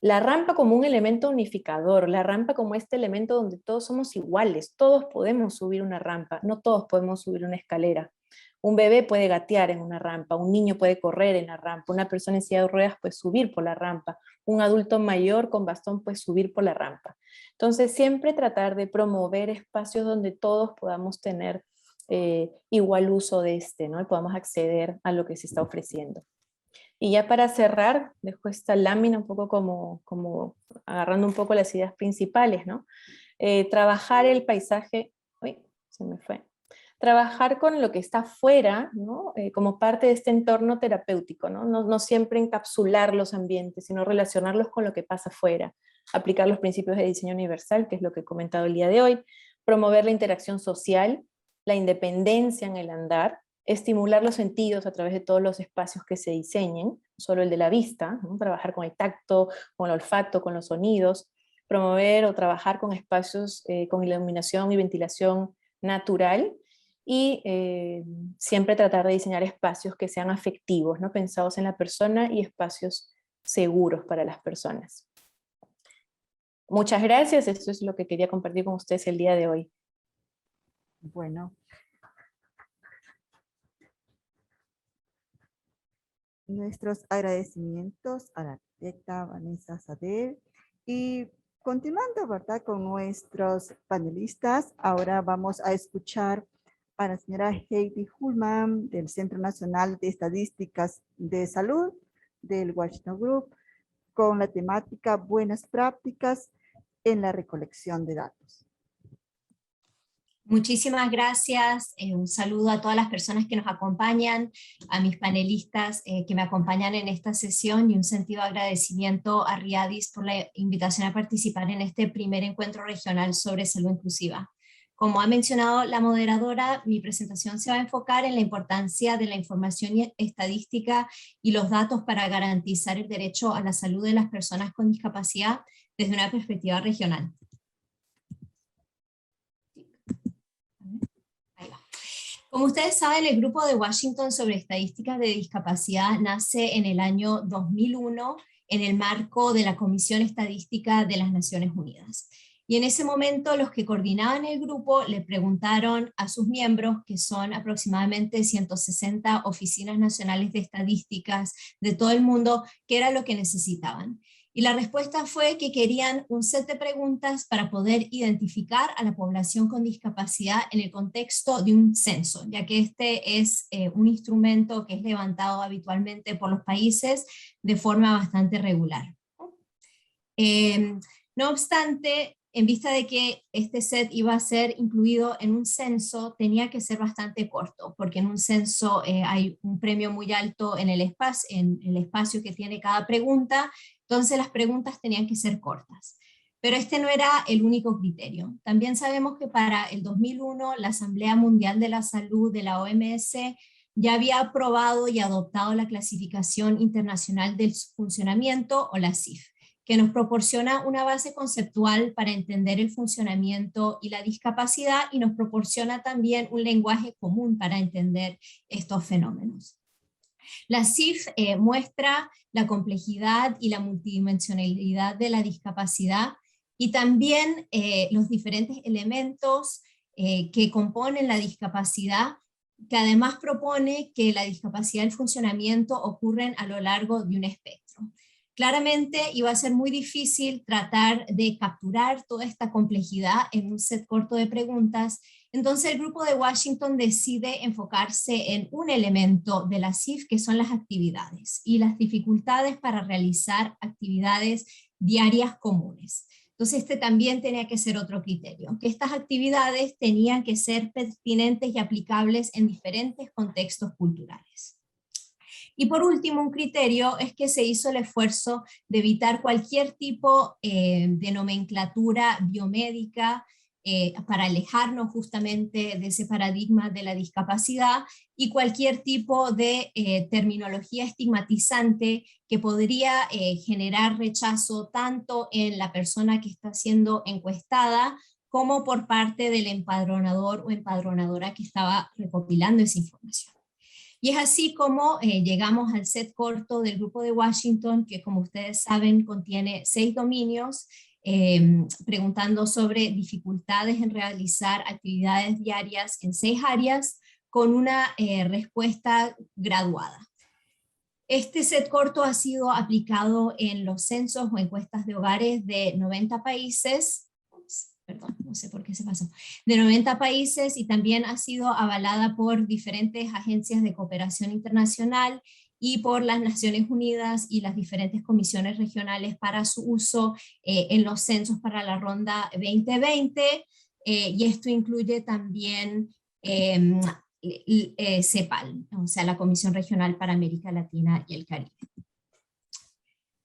La rampa como un elemento unificador, la rampa como este elemento donde todos somos iguales, todos podemos subir una rampa, no todos podemos subir una escalera. Un bebé puede gatear en una rampa, un niño puede correr en la rampa, una persona en silla de ruedas puede subir por la rampa, un adulto mayor con bastón puede subir por la rampa. Entonces siempre tratar de promover espacios donde todos podamos tener igual uso de ¿no? Y podamos acceder a lo que se está ofreciendo. Y ya para cerrar, dejo esta lámina un poco como agarrando un poco las ideas principales, ¿no? Trabajar el paisaje, uy, se me fue. Trabajar con lo que está fuera, ¿no? Como parte de este entorno terapéutico, ¿no? No siempre encapsular los ambientes, sino relacionarlos con lo que pasa fuera. Aplicar los principios de diseño universal, que es lo que he comentado el día de hoy. Promover la interacción social, la independencia en el andar, estimular los sentidos a través de todos los espacios que se diseñen, no solo el de la vista, ¿no? Trabajar con el tacto, con el olfato, con los sonidos, promover o trabajar con espacios con iluminación y ventilación natural, y siempre tratar de diseñar espacios que sean afectivos, ¿no? Pensados en la persona, y espacios seguros para las personas. Muchas gracias, esto es lo que quería compartir con ustedes el día de hoy. Bueno. Nuestros agradecimientos a la arquitecta Vanessa Sader, y continuando, ¿verdad?, con nuestros panelistas, ahora vamos a escuchar a la señora Heidi Hullman del Centro Nacional de Estadísticas de Salud del Washington Group con la temática Buenas prácticas en la recolección de datos. Muchísimas gracias, un saludo a todas las personas que nos acompañan, a mis panelistas que me acompañan en esta sesión y un sentido agradecimiento a Riadis por la invitación a participar en este primer encuentro regional sobre salud inclusiva. Como ha mencionado la moderadora, mi presentación se va a enfocar en la importancia de la información estadística y los datos para garantizar el derecho a la salud de las personas con discapacidad desde una perspectiva regional. Como ustedes saben, el Grupo de Washington sobre Estadísticas de Discapacidad nace en el año 2001 en el marco de la Comisión Estadística de las Naciones Unidas. Y en ese momento los que coordinaban el grupo le preguntaron a sus miembros, que son aproximadamente 160 oficinas nacionales de estadísticas de todo el mundo, qué era lo que necesitaban. Y la respuesta fue que querían un set de preguntas para poder identificar a la población con discapacidad en el contexto de un censo, ya que este es un instrumento que es levantado habitualmente por los países de forma bastante regular. No obstante, en vista de que este set iba a ser incluido en un censo, tenía que ser bastante corto, porque en un censo hay un premio muy alto en el espacio que tiene cada pregunta, entonces las preguntas tenían que ser cortas. Pero este no era el único criterio. También sabemos que para el 2001 la Asamblea Mundial de la Salud de la OMS ya había aprobado y adoptado la Clasificación Internacional del Funcionamiento, o la CIF, que nos proporciona una base conceptual para entender el funcionamiento y la discapacidad, y nos proporciona también un lenguaje común para entender estos fenómenos. La CIF muestra la complejidad y la multidimensionalidad de la discapacidad y también los diferentes elementos que componen la discapacidad, que además propone que la discapacidad y el funcionamiento ocurren a lo largo de un espectro. Claramente iba a ser muy difícil tratar de capturar toda esta complejidad en un set corto de preguntas, entonces el Grupo de Washington decide enfocarse en un elemento de la CIF, que son las actividades y las dificultades para realizar actividades diarias comunes. Entonces este también tenía que ser otro criterio, que estas actividades tenían que ser pertinentes y aplicables en diferentes contextos culturales. Y por último, un criterio es que se hizo el esfuerzo de evitar cualquier tipo de nomenclatura biomédica para alejarnos justamente de ese paradigma de la discapacidad, y cualquier tipo de terminología estigmatizante que podría generar rechazo tanto en la persona que está siendo encuestada como por parte del empadronador o empadronadora que estaba recopilando esa información. Y es así como llegamos al set corto del Grupo de Washington, que como ustedes saben contiene 6 dominios, preguntando sobre dificultades en realizar actividades diarias en 6 áreas, con una respuesta graduada. Este set corto ha sido aplicado en los censos o encuestas de hogares de 90 países, perdón, no sé por qué se pasó, de 90 países, y también ha sido avalada por diferentes agencias de cooperación internacional y por las Naciones Unidas y las diferentes comisiones regionales para su uso en los censos para la ronda 2020, y esto incluye también CEPAL, o sea, la Comisión Regional para América Latina y el Caribe.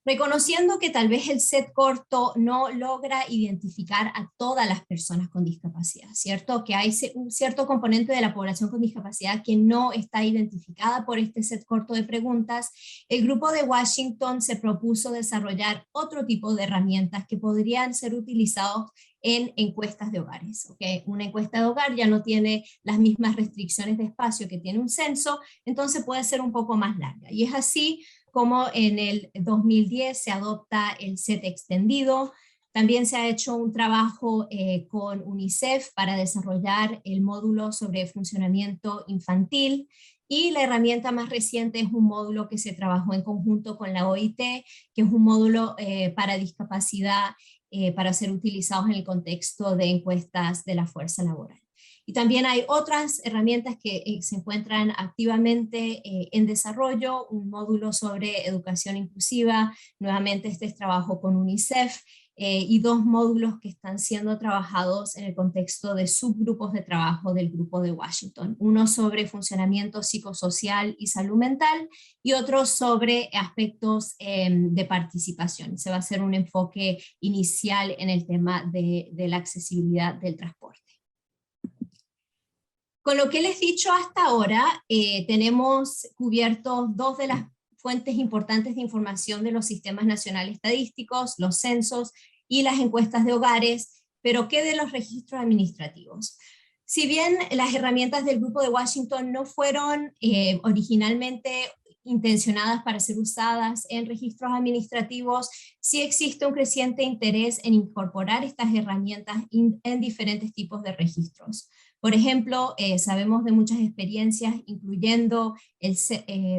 Reconociendo que tal vez el set corto no logra identificar a todas las personas con discapacidad, ¿cierto? Que hay un cierto componente de la población con discapacidad que no está identificada por este set corto de preguntas, el Grupo de Washington se propuso desarrollar otro tipo de herramientas que podrían ser utilizados en encuestas de hogares. ¿Okay? Una encuesta de hogar ya no tiene las mismas restricciones de espacio que tiene un censo, entonces puede ser un poco más larga. Y es así como en el 2010 se adopta el set extendido. También se ha hecho un trabajo con UNICEF para desarrollar el módulo sobre funcionamiento infantil, y la herramienta más reciente es un módulo que se trabajó en conjunto con la OIT, que es un módulo para discapacidad para ser utilizados en el contexto de encuestas de la fuerza laboral. Y también hay otras herramientas que se encuentran activamente en desarrollo, un módulo sobre educación inclusiva, nuevamente este es trabajo con UNICEF, y 2 módulos que están siendo trabajados en el contexto de subgrupos de trabajo del Grupo de Washington. Uno sobre funcionamiento psicosocial y salud mental, y otro sobre aspectos de participación. Se va a hacer un enfoque inicial en el tema de la accesibilidad del transporte. Con lo que les he dicho hasta ahora, tenemos cubiertos 2 de las fuentes importantes de información de los sistemas nacionales estadísticos, los censos y las encuestas de hogares, pero ¿qué de los registros administrativos? Si bien las herramientas del Grupo de Washington no fueron originalmente intencionadas para ser usadas en registros administrativos, sí existe un creciente interés en incorporar estas herramientas en diferentes tipos de registros. Por ejemplo, sabemos de muchas experiencias, incluyendo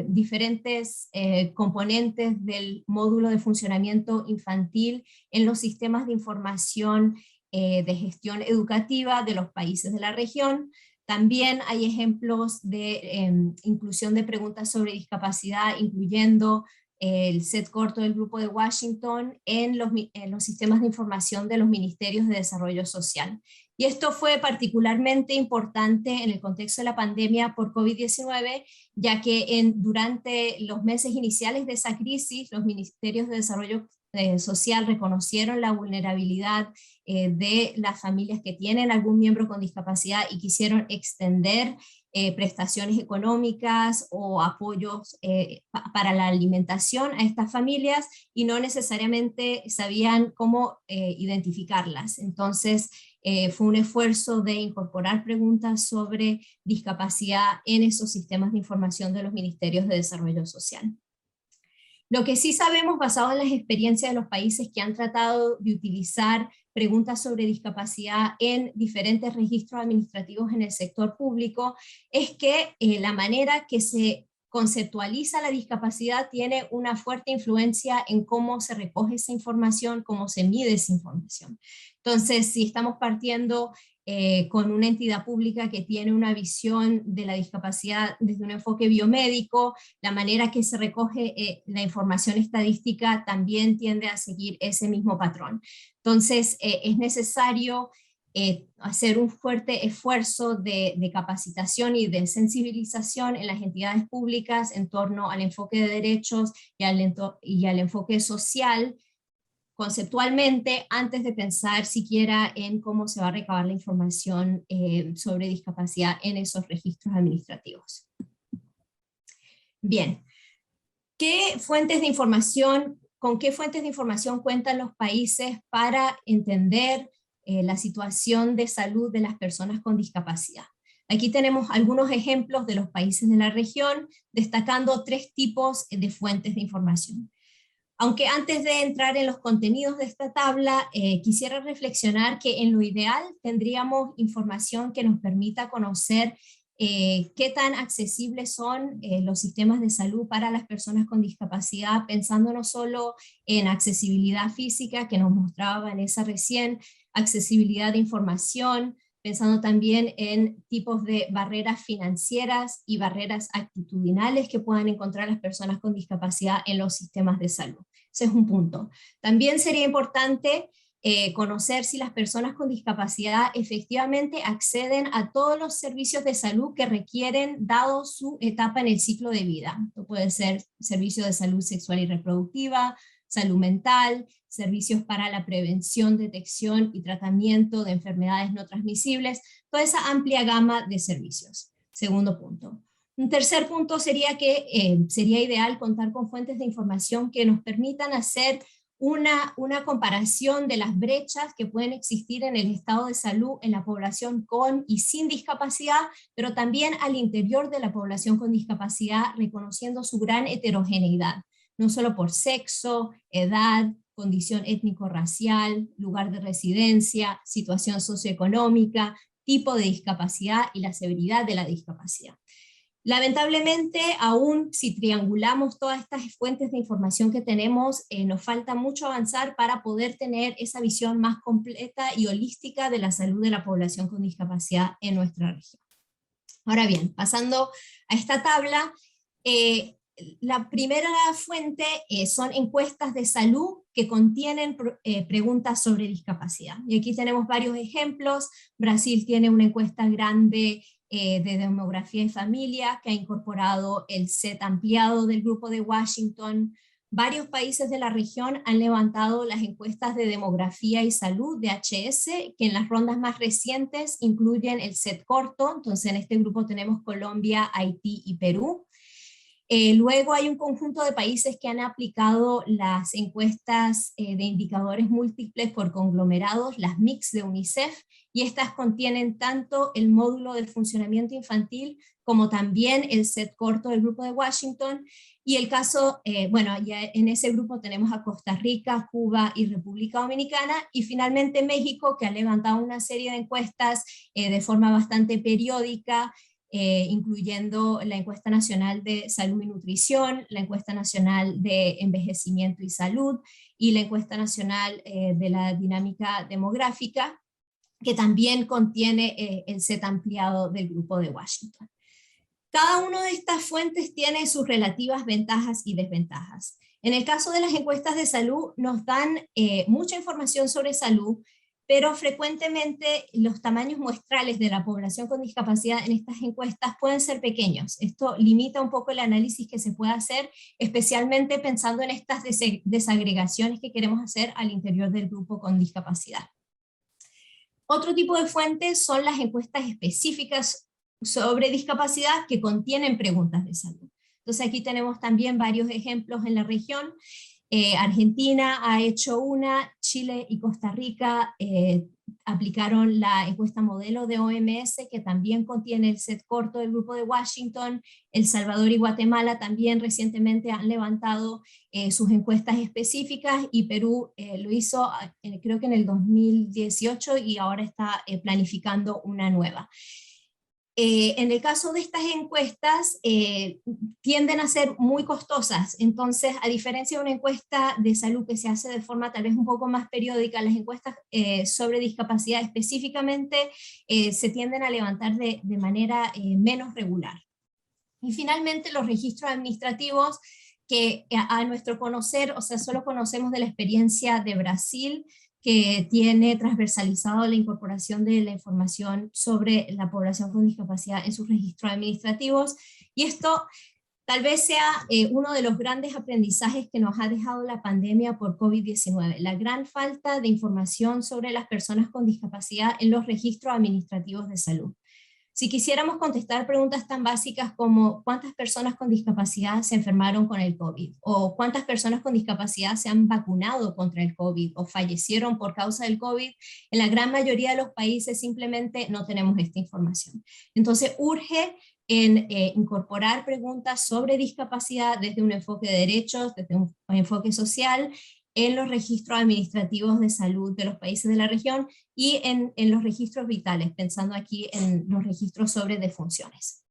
diferentes componentes del módulo de funcionamiento infantil en los sistemas de información de gestión educativa de los países de la región. También hay ejemplos de inclusión de preguntas sobre discapacidad, incluyendo el set corto del Grupo de Washington en los sistemas de información de los ministerios de desarrollo social. Y esto fue particularmente importante en el contexto de la pandemia por COVID-19, ya que durante los meses iniciales de esa crisis, los ministerios de desarrollo social reconocieron la vulnerabilidad de las familias que tienen algún miembro con discapacidad y quisieron extender prestaciones económicas o apoyos para la alimentación a estas familias, y no necesariamente sabían cómo identificarlas. Entonces, fue un esfuerzo de incorporar preguntas sobre discapacidad en esos sistemas de información de los ministerios de desarrollo social. Lo que sí sabemos, basado en las experiencias de los países que han tratado de utilizar preguntas sobre discapacidad en diferentes registros administrativos en el sector público, es que la manera que se conceptualiza la discapacidad tiene una fuerte influencia en cómo se recoge esa información, cómo se mide esa información. Entonces, si estamos partiendo con una entidad pública que tiene una visión de la discapacidad desde un enfoque biomédico, la manera que se recoge la información estadística también tiende a seguir ese mismo patrón. Entonces, es necesario hacer un fuerte esfuerzo de capacitación y de sensibilización en las entidades públicas en torno al enfoque de derechos y al enfoque social, conceptualmente, antes de pensar siquiera en cómo se va a recabar la información sobre discapacidad en esos registros administrativos. Bien, ¿con qué fuentes de información cuentan los países para entender la situación de salud de las personas con discapacidad? Aquí tenemos algunos ejemplos de los países de la región, destacando 3 tipos de fuentes de información. Aunque antes de entrar en los contenidos de esta tabla, quisiera reflexionar que en lo ideal tendríamos información que nos permita conocer qué tan accesibles son los sistemas de salud para las personas con discapacidad, pensando no solo en accesibilidad física, que nos mostraba Vanessa recién, accesibilidad de información, pensando también en tipos de barreras financieras y barreras actitudinales que puedan encontrar las personas con discapacidad en los sistemas de salud. Ese es un punto. También sería importante conocer si las personas con discapacidad efectivamente acceden a todos los servicios de salud que requieren dado su etapa en el ciclo de vida. Esto puede ser servicios de salud sexual y reproductiva, salud mental, servicios para la prevención, detección y tratamiento de enfermedades no transmisibles, toda esa amplia gama de servicios. Segundo punto. Un tercer punto sería que sería ideal contar con fuentes de información que nos permitan hacer una comparación de las brechas que pueden existir en el estado de salud en la población con y sin discapacidad, pero también al interior de la población con discapacidad, reconociendo su gran heterogeneidad, no solo por sexo, edad, condición étnico-racial, lugar de residencia, situación socioeconómica, tipo de discapacidad y la severidad de la discapacidad. Lamentablemente, aún si triangulamos todas estas fuentes de información que tenemos, nos falta mucho avanzar para poder tener esa visión más completa y holística de la salud de la población con discapacidad en nuestra región. Ahora bien, pasando a esta tabla, la primera fuente son encuestas de salud que contienen preguntas sobre discapacidad. Y aquí tenemos varios ejemplos. Brasil tiene una encuesta grande de demografía y familia que ha incorporado el set ampliado del grupo de Washington. Varios países de la región han levantado las encuestas de demografía y salud de HS, que en las rondas más recientes incluyen el set corto. Entonces en este grupo tenemos Colombia, Haití y Perú. Luego hay un conjunto de países que han aplicado las encuestas de indicadores múltiples por conglomerados, las MICS de UNICEF, y estas contienen tanto el módulo del funcionamiento infantil como también el set corto del grupo de Washington. Y el caso, bueno, ya en ese grupo tenemos a Costa Rica, Cuba y República Dominicana, y finalmente México, que ha levantado una serie de encuestas de forma bastante periódica, incluyendo la encuesta nacional de salud y nutrición, la encuesta nacional de envejecimiento y salud, y la encuesta nacional de la dinámica demográfica, que también contiene el set ampliado del grupo de Washington. Cada una de estas fuentes tiene sus relativas ventajas y desventajas. En el caso de las encuestas de salud, nos dan mucha información sobre salud, pero frecuentemente los tamaños muestrales de la población con discapacidad en estas encuestas pueden ser pequeños. Esto limita un poco el análisis que se puede hacer, especialmente pensando en estas desagregaciones que queremos hacer al interior del grupo con discapacidad. Otro tipo de fuentes son las encuestas específicas sobre discapacidad que contienen preguntas de salud. Entonces aquí tenemos también varios ejemplos en la región. Argentina ha hecho una, Chile y Costa Rica aplicaron la encuesta modelo de OMS, que también contiene el set corto del grupo de Washington. El Salvador y Guatemala también recientemente han levantado sus encuestas específicas, y Perú lo hizo creo que en el 2018 y ahora está planificando una nueva. En el caso de estas encuestas, tienden a ser muy costosas. Entonces, a diferencia de una encuesta de salud que se hace de forma tal vez un poco más periódica, las encuestas sobre discapacidad específicamente se tienden a levantar de manera menos regular. Y finalmente, los registros administrativos, que a nuestro conocer, o sea, solo conocemos de la experiencia de Brasil, que tiene transversalizado la incorporación de la información sobre la población con discapacidad en sus registros administrativos, y esto tal vez sea uno de los grandes aprendizajes que nos ha dejado la pandemia por COVID-19, la gran falta de información sobre las personas con discapacidad en los registros administrativos de salud. Si quisiéramos contestar preguntas tan básicas como ¿cuántas personas con discapacidad se enfermaron con el COVID? ¿O cuántas personas con discapacidad se han vacunado contra el COVID o fallecieron por causa del COVID? En la gran mayoría de los países simplemente no tenemos esta información. Entonces urge en incorporar preguntas sobre discapacidad desde un enfoque de derechos, desde un enfoque social, en los registros administrativos de salud de los países de la región y en los registros vitales, pensando aquí en los registros sobre defunciones.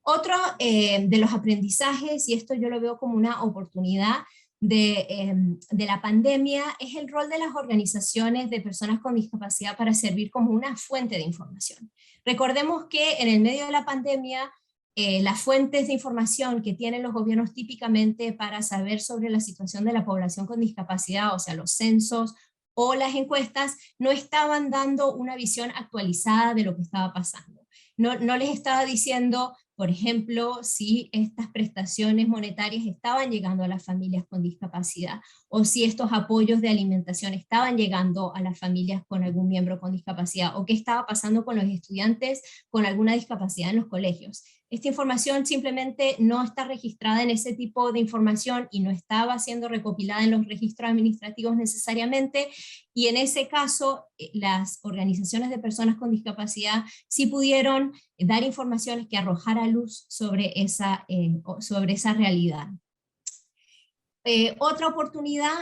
Otro de los aprendizajes, y esto yo lo veo como una oportunidad de la pandemia, es el rol de las organizaciones de personas con discapacidad para servir como una fuente de información. Recordemos que en el medio de la pandemia, las fuentes de información que tienen los gobiernos típicamente para saber sobre la situación de la población con discapacidad, o sea, los censos o las encuestas, no estaban dando una visión actualizada de lo que estaba pasando. No les estaba diciendo, por ejemplo, si estas prestaciones monetarias estaban llegando a las familias con discapacidad, o si estos apoyos de alimentación estaban llegando a las familias con algún miembro con discapacidad, o qué estaba pasando con los estudiantes con alguna discapacidad en los colegios. Esta información simplemente no está registrada en ese tipo de información y no estaba siendo recopilada en los registros administrativos necesariamente, y en ese caso las organizaciones de personas con discapacidad sí pudieron dar informaciones que arrojara luz sobre esa realidad. Otra oportunidad,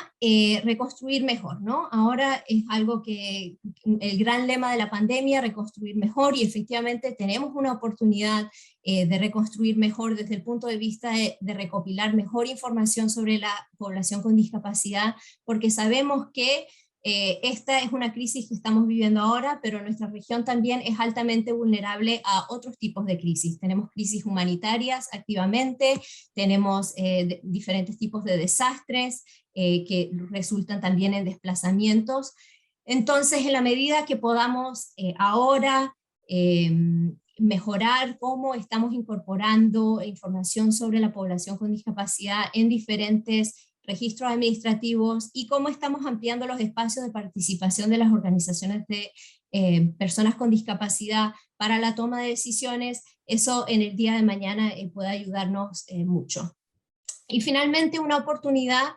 reconstruir mejor, ¿no? Ahora es algo que, el gran lema de la pandemia, reconstruir mejor, y efectivamente tenemos una oportunidad de reconstruir mejor desde el punto de vista de recopilar mejor información sobre la población con discapacidad, porque sabemos que Esta es una crisis que estamos viviendo ahora, pero nuestra región también es altamente vulnerable a otros tipos de crisis. Tenemos crisis humanitarias activamente, tenemos diferentes tipos de desastres que resultan también en desplazamientos. Entonces, en la medida que podamos ahora mejorar cómo estamos incorporando información sobre la población con discapacidad en diferentes registros administrativos y cómo estamos ampliando los espacios de participación de las organizaciones de personas con discapacidad para la toma de decisiones, eso en el día de mañana puede ayudarnos mucho. Y finalmente una oportunidad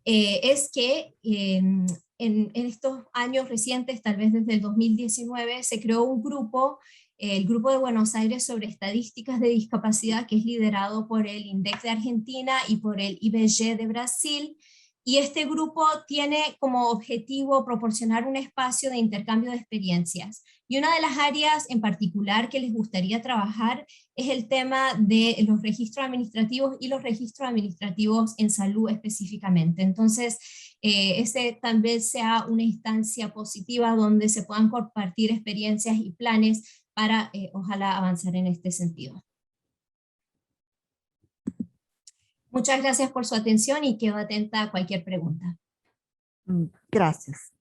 es que en estos años recientes, tal vez desde el 2019, se creó un grupo, el Grupo de Buenos Aires sobre Estadísticas de Discapacidad, que es liderado por el INDEC de Argentina y por el IBGE de Brasil, y este grupo tiene como objetivo proporcionar un espacio de intercambio de experiencias. Y una de las áreas en particular que les gustaría trabajar es el tema de los registros administrativos y los registros administrativos en salud específicamente. Entonces, ese tal vez sea una instancia positiva donde se puedan compartir experiencias y planes para ojalá avanzar en este sentido. Muchas gracias por su atención y quedo atenta a cualquier pregunta. Gracias.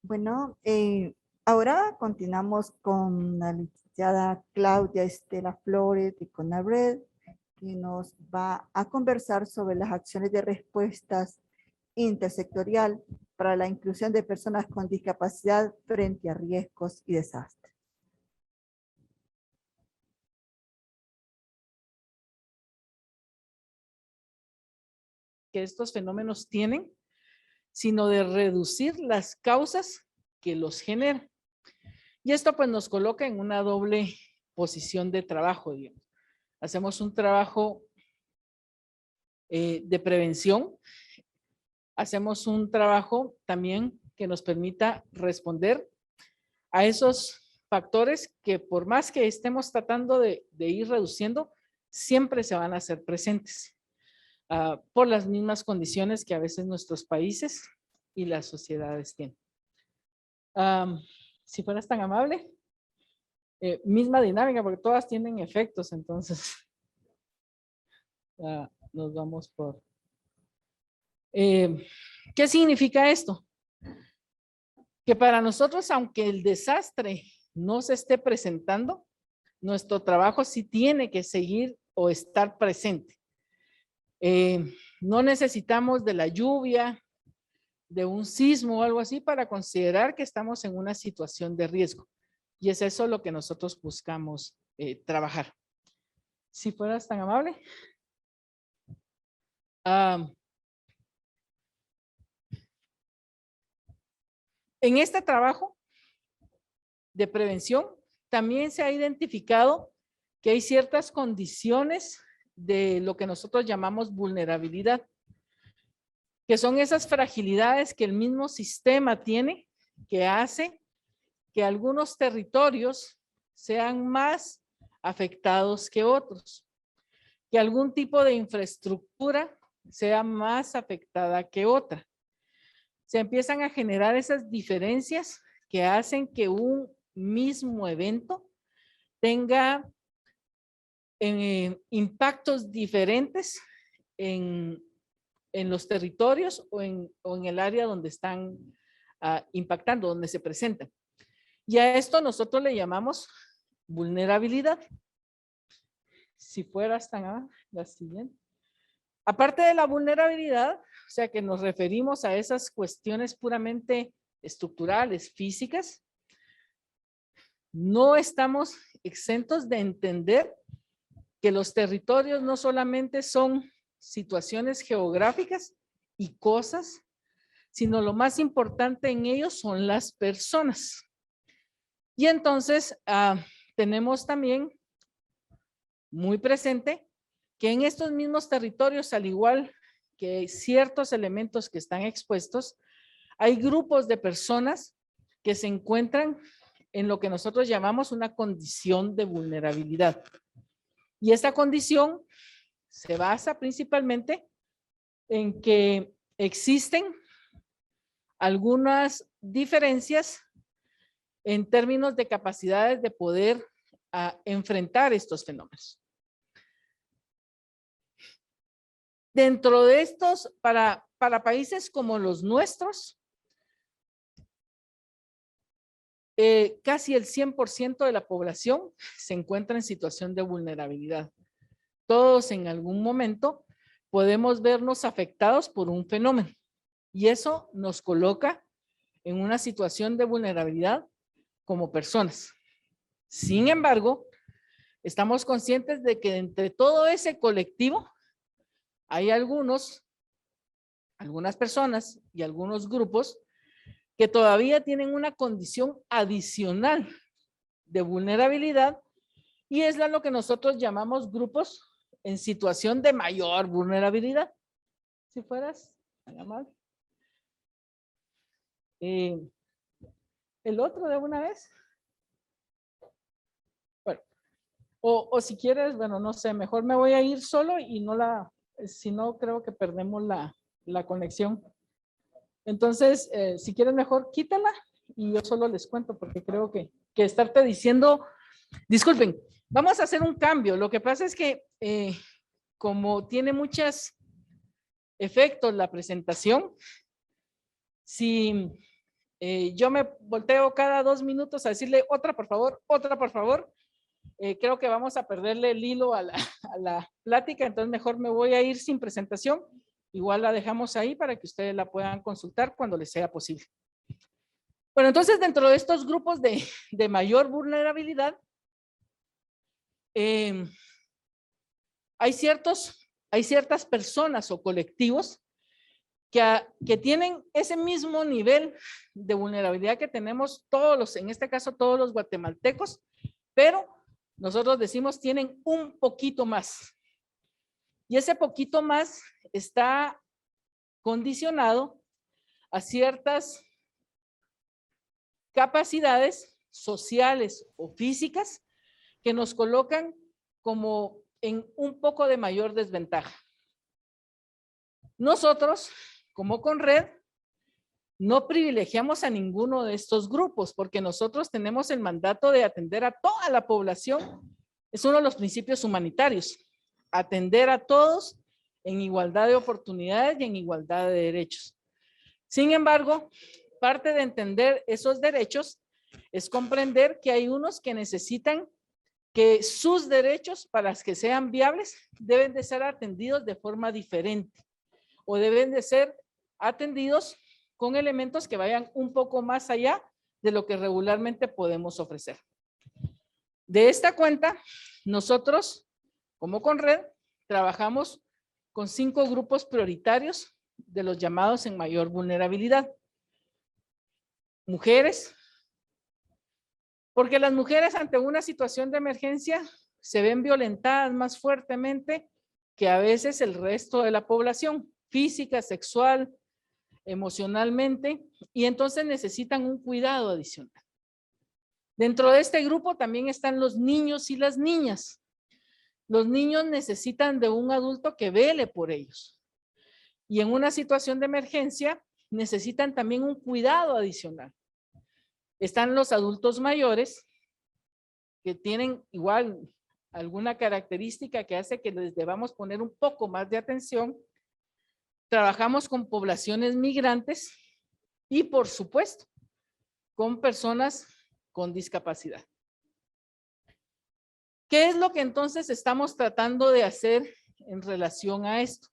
Bueno, ahora continuamos con la licenciada Claudia Estela Flores de CONARED, que nos va a conversar sobre las acciones de respuestas intersectorial para la inclusión de personas con discapacidad frente a riesgos y desastres. Que estos fenómenos tienen, sino de reducir las causas que los generan. Y esto pues nos coloca en una doble posición de trabajo, digamos. Hacemos un trabajo de prevención, hacemos un trabajo también que nos permita responder a esos factores que por más que estemos tratando de ir reduciendo, siempre se van a hacer presentes. Por las mismas condiciones que a veces nuestros países y las sociedades tienen. Si fueras tan amable, misma dinámica, porque todas tienen efectos, entonces nos vamos por... ¿Qué significa esto? Que para nosotros, aunque el desastre no se esté presentando, nuestro trabajo sí tiene que seguir o estar presente. No necesitamos de la lluvia, de un sismo o algo así para considerar que estamos en una situación de riesgo. Y es eso lo que nosotros buscamos trabajar. Si fueras tan amable. En este trabajo de prevención también se ha identificado que hay ciertas condiciones de lo que nosotros llamamos vulnerabilidad, que son esas fragilidades que el mismo sistema tiene, que hace que algunos territorios sean más afectados que otros, que algún tipo de infraestructura sea más afectada que otra. Se empiezan a generar esas diferencias que hacen que un mismo evento tenga impactos diferentes en los territorios o en el área donde están impactando, donde se presentan. Y a esto nosotros le llamamos vulnerabilidad. Si fueras tan la siguiente. Aparte de la vulnerabilidad, o sea que nos referimos a esas cuestiones puramente estructurales, físicas, no estamos exentos de entender que los territorios no solamente son situaciones geográficas y cosas, sino lo más importante en ellos son las personas. Y entonces tenemos también muy presente que en estos mismos territorios, al igual que ciertos elementos que están expuestos, hay grupos de personas que se encuentran en lo que nosotros llamamos una condición de vulnerabilidad. Y esta condición se basa principalmente en que existen algunas diferencias en términos de capacidades de poder enfrentar estos fenómenos. Dentro de estos, para países como los nuestros, casi el 100% de la población se encuentra en situación de vulnerabilidad. Todos en algún momento podemos vernos afectados por un fenómeno y eso nos coloca en una situación de vulnerabilidad como personas. Sin embargo, estamos conscientes de que entre todo ese colectivo hay algunas personas y algunos grupos que todavía tienen una condición adicional de vulnerabilidad y es lo que nosotros llamamos grupos en situación de mayor vulnerabilidad. Si fueras tan amable. El otro de una vez. Bueno, o si quieres, bueno, no sé, mejor me voy a ir solo y si no creo que perdemos la conexión. Entonces, si quieres mejor quítala y yo solo les cuento porque creo que estarte diciendo, disculpen, vamos a hacer un cambio. Lo que pasa es que como tiene muchos efectos la presentación, si yo me volteo cada 2 minutos a decirle otra por favor, creo que vamos a perderle el hilo a la plática, entonces mejor me voy a ir sin presentación. Igual la dejamos ahí para que ustedes la puedan consultar cuando les sea posible. Bueno, entonces dentro de estos grupos de mayor vulnerabilidad, hay ciertas personas o colectivos que tienen ese mismo nivel de vulnerabilidad que tenemos todos en este caso todos los guatemaltecos, pero nosotros decimos tienen un poquito más. Y ese poquito más está condicionado a ciertas capacidades sociales o físicas que nos colocan como en un poco de mayor desventaja. Nosotros, como Conred, no privilegiamos a ninguno de estos grupos porque nosotros tenemos el mandato de atender a toda la población. Es uno de los principios humanitarios. Atender a todos en igualdad de oportunidades y en igualdad de derechos. Sin embargo, parte de entender esos derechos es comprender que hay unos que necesitan que sus derechos, para que sean viables, deben de ser atendidos de forma diferente o deben de ser atendidos con elementos que vayan un poco más allá de lo que regularmente podemos ofrecer. De esta cuenta, nosotros, como Conred, trabajamos con 5 grupos prioritarios de los llamados en mayor vulnerabilidad. Mujeres, porque las mujeres ante una situación de emergencia se ven violentadas más fuertemente que a veces el resto de la población, física, sexual, emocionalmente, y entonces necesitan un cuidado adicional. Dentro de este grupo también están los niños y las niñas. Los niños necesitan de un adulto que vele por ellos. Y en una situación de emergencia necesitan también un cuidado adicional. Están los adultos mayores que tienen igual alguna característica que hace que les debamos poner un poco más de atención. Trabajamos con poblaciones migrantes y por supuesto con personas con discapacidad. ¿Qué es lo que entonces estamos tratando de hacer en relación a esto?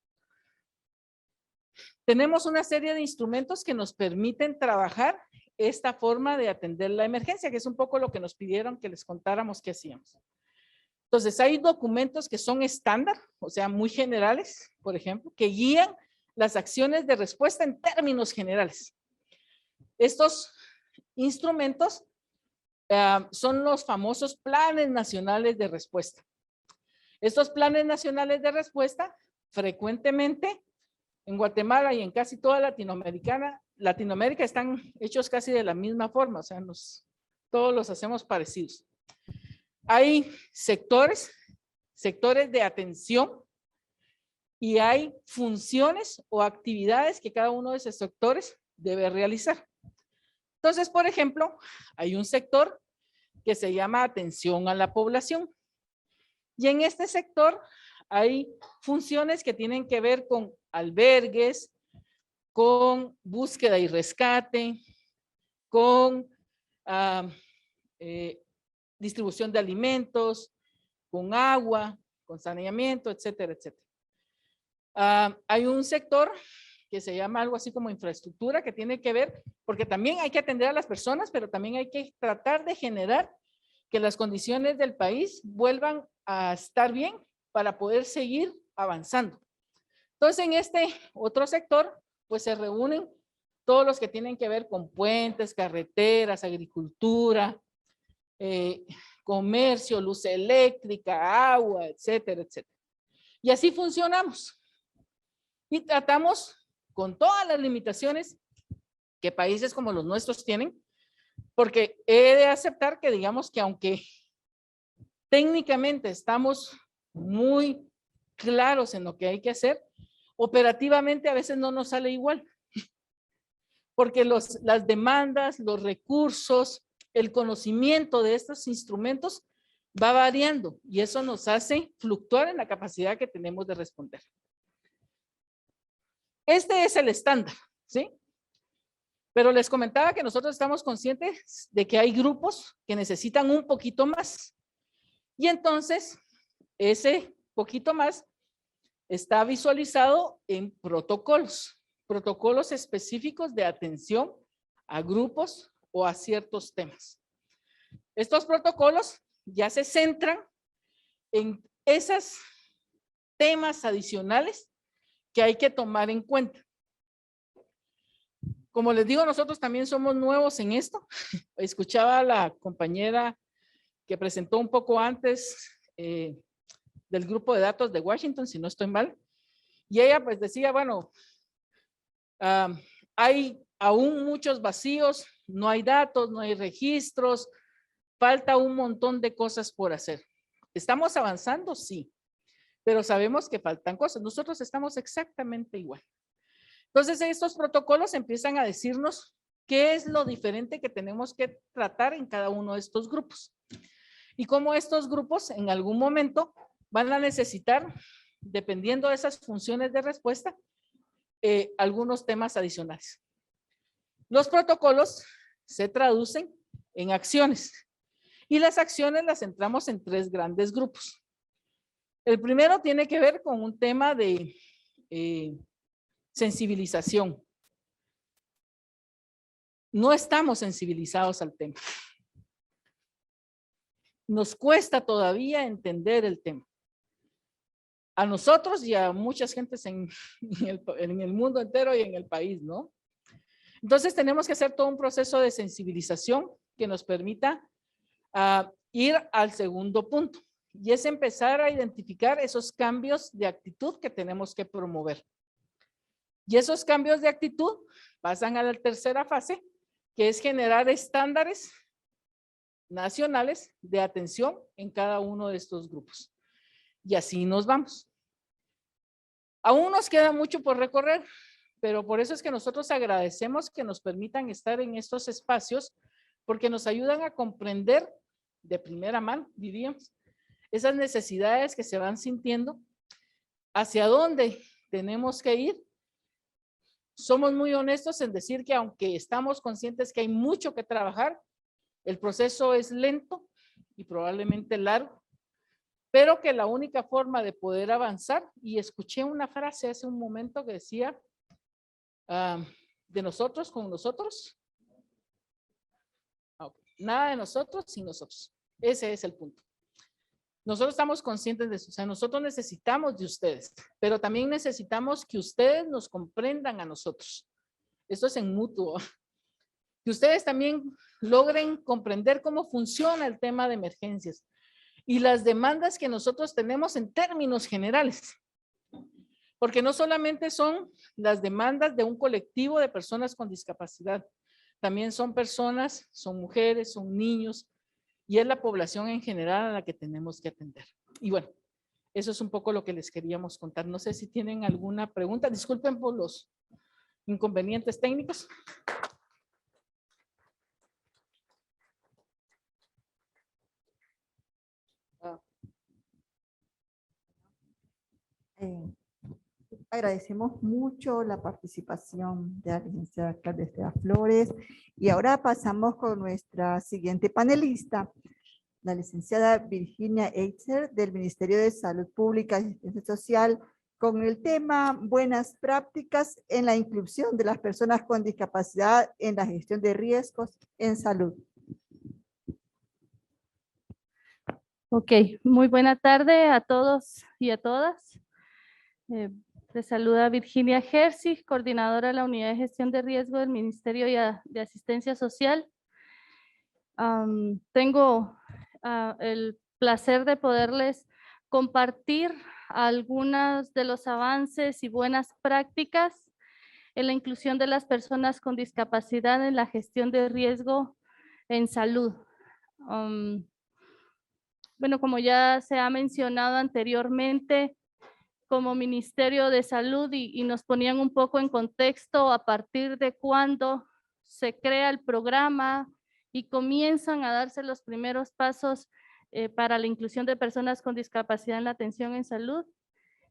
Tenemos una serie de instrumentos que nos permiten trabajar esta forma de atender la emergencia, que es un poco lo que nos pidieron que les contáramos qué hacíamos. Entonces, hay documentos que son estándar, o sea, muy generales, por ejemplo, que guían las acciones de respuesta en términos generales. Estos instrumentos son los famosos planes nacionales de respuesta. Estos planes nacionales de respuesta frecuentemente en Guatemala y en casi toda Latinoamérica están hechos casi de la misma forma, o sea, todos los hacemos parecidos. Hay sectores de atención y hay funciones o actividades que cada uno de esos sectores debe realizar. Entonces, por ejemplo, hay un sector que se llama atención a la población. Y en este sector hay funciones que tienen que ver con albergues, con búsqueda y rescate, con distribución de alimentos, con agua, con saneamiento, etcétera, etcétera. Hay un sector que se llama algo así como infraestructura, que tiene que ver, porque también hay que atender a las personas, pero también hay que tratar de generar que las condiciones del país vuelvan a estar bien para poder seguir avanzando. Entonces, en este otro sector, pues se reúnen todos los que tienen que ver con puentes, carreteras, agricultura, comercio, luz eléctrica, agua, etcétera, etcétera. Y así funcionamos. Y tratamos con todas las limitaciones que países como los nuestros tienen, porque he de aceptar que digamos que aunque técnicamente estamos muy claros en lo que hay que hacer, operativamente a veces no nos sale igual, porque las demandas, los recursos, el conocimiento de estos instrumentos va variando y eso nos hace fluctuar en la capacidad que tenemos de responder. Este es el estándar, ¿sí? Pero les comentaba que nosotros estamos conscientes de que hay grupos que necesitan un poquito más. Y entonces, ese poquito más está visualizado en protocolos, protocolos específicos de atención a grupos o a ciertos temas. Estos protocolos ya se centran en esos temas adicionales que hay que tomar en cuenta. Como les digo, nosotros también somos nuevos en esto. Escuchaba a la compañera que presentó un poco antes del grupo de datos de Washington, si no estoy mal, y ella pues decía, bueno, hay aún muchos vacíos, no hay datos, no hay registros, falta un montón de cosas por hacer. ¿Estamos avanzando? Sí, pero sabemos que faltan cosas. Nosotros estamos exactamente igual. Entonces, estos protocolos empiezan a decirnos qué es lo diferente que tenemos que tratar en cada uno de estos grupos. Y cómo estos grupos en algún momento van a necesitar, dependiendo de esas funciones de respuesta, algunos temas adicionales. Los protocolos se traducen en acciones y las acciones las centramos en 3 grandes grupos. El primero tiene que ver con un tema de sensibilización. No estamos sensibilizados al tema. Nos cuesta todavía entender el tema. A nosotros y a muchas gentes en el mundo entero y en el país, ¿no? Entonces tenemos que hacer todo un proceso de sensibilización que nos permita ir al segundo punto. Y es empezar a identificar esos cambios de actitud que tenemos que promover. Y esos cambios de actitud pasan a la tercera fase, que es generar estándares nacionales de atención en cada uno de estos grupos. Y así nos vamos. Aún nos queda mucho por recorrer, pero por eso es que nosotros agradecemos que nos permitan estar en estos espacios, porque nos ayudan a comprender de primera mano, diríamos, esas necesidades que se van sintiendo, hacia dónde tenemos que ir. Somos muy honestos en decir que aunque estamos conscientes que hay mucho que trabajar, el proceso es lento y probablemente largo, pero que la única forma de poder avanzar, y escuché una frase hace un momento que decía, de nosotros con nosotros, nada de nosotros sin nosotros. Ese es el punto. Nosotros estamos conscientes de eso, o sea, nosotros necesitamos de ustedes, pero también necesitamos que ustedes nos comprendan a nosotros. Esto es en mutuo. Que ustedes también logren comprender cómo funciona el tema de emergencias y las demandas que nosotros tenemos en términos generales. Porque no solamente son las demandas de un colectivo de personas con discapacidad, también son personas, son mujeres, son niños, y es la población en general a la que tenemos que atender. Y bueno, Eso es un poco lo que les queríamos contar. No sé si tienen alguna pregunta. Disculpen por los inconvenientes técnicos. Agradecemos mucho la participación de la licenciada Claudia Estela Flores y ahora pasamos con nuestra siguiente panelista, la licenciada Virginia Eitzer del Ministerio de Salud Pública y Asistencia Social, con el tema Buenas prácticas en la inclusión de las personas con discapacidad en la gestión de riesgos en salud. Ok, muy buena tarde a todos y a todas. Les saluda Virginia Herzig, coordinadora de la Unidad de Gestión de Riesgo del Ministerio de Asistencia Social. Tengo el placer de poderles compartir algunos de los avances y buenas prácticas en la inclusión de las personas con discapacidad en la gestión de riesgo en salud. Bueno, como ya se ha mencionado anteriormente, como Ministerio de Salud y nos ponían un poco en contexto a partir de cuando se crea el programa y comienzan a darse los primeros pasos para la inclusión de personas con discapacidad en la atención en salud.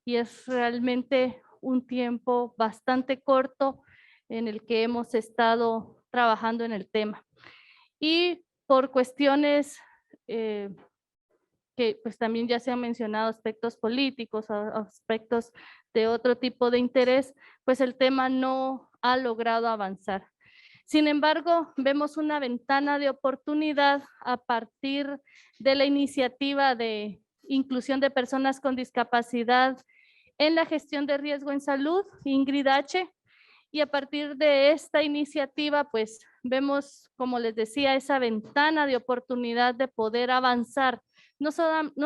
Y es realmente un tiempo bastante corto en el que hemos estado trabajando en el tema. Y por cuestiones que pues también ya se han mencionado, aspectos políticos, aspectos de otro tipo de interés, pues el tema no ha logrado avanzar. Sin embargo, vemos una ventana de oportunidad a partir de la iniciativa de inclusión de personas con discapacidad en la gestión de riesgo en salud, Ingrid H. Y a partir de esta iniciativa, pues vemos, como les decía, esa ventana de oportunidad de poder avanzar, no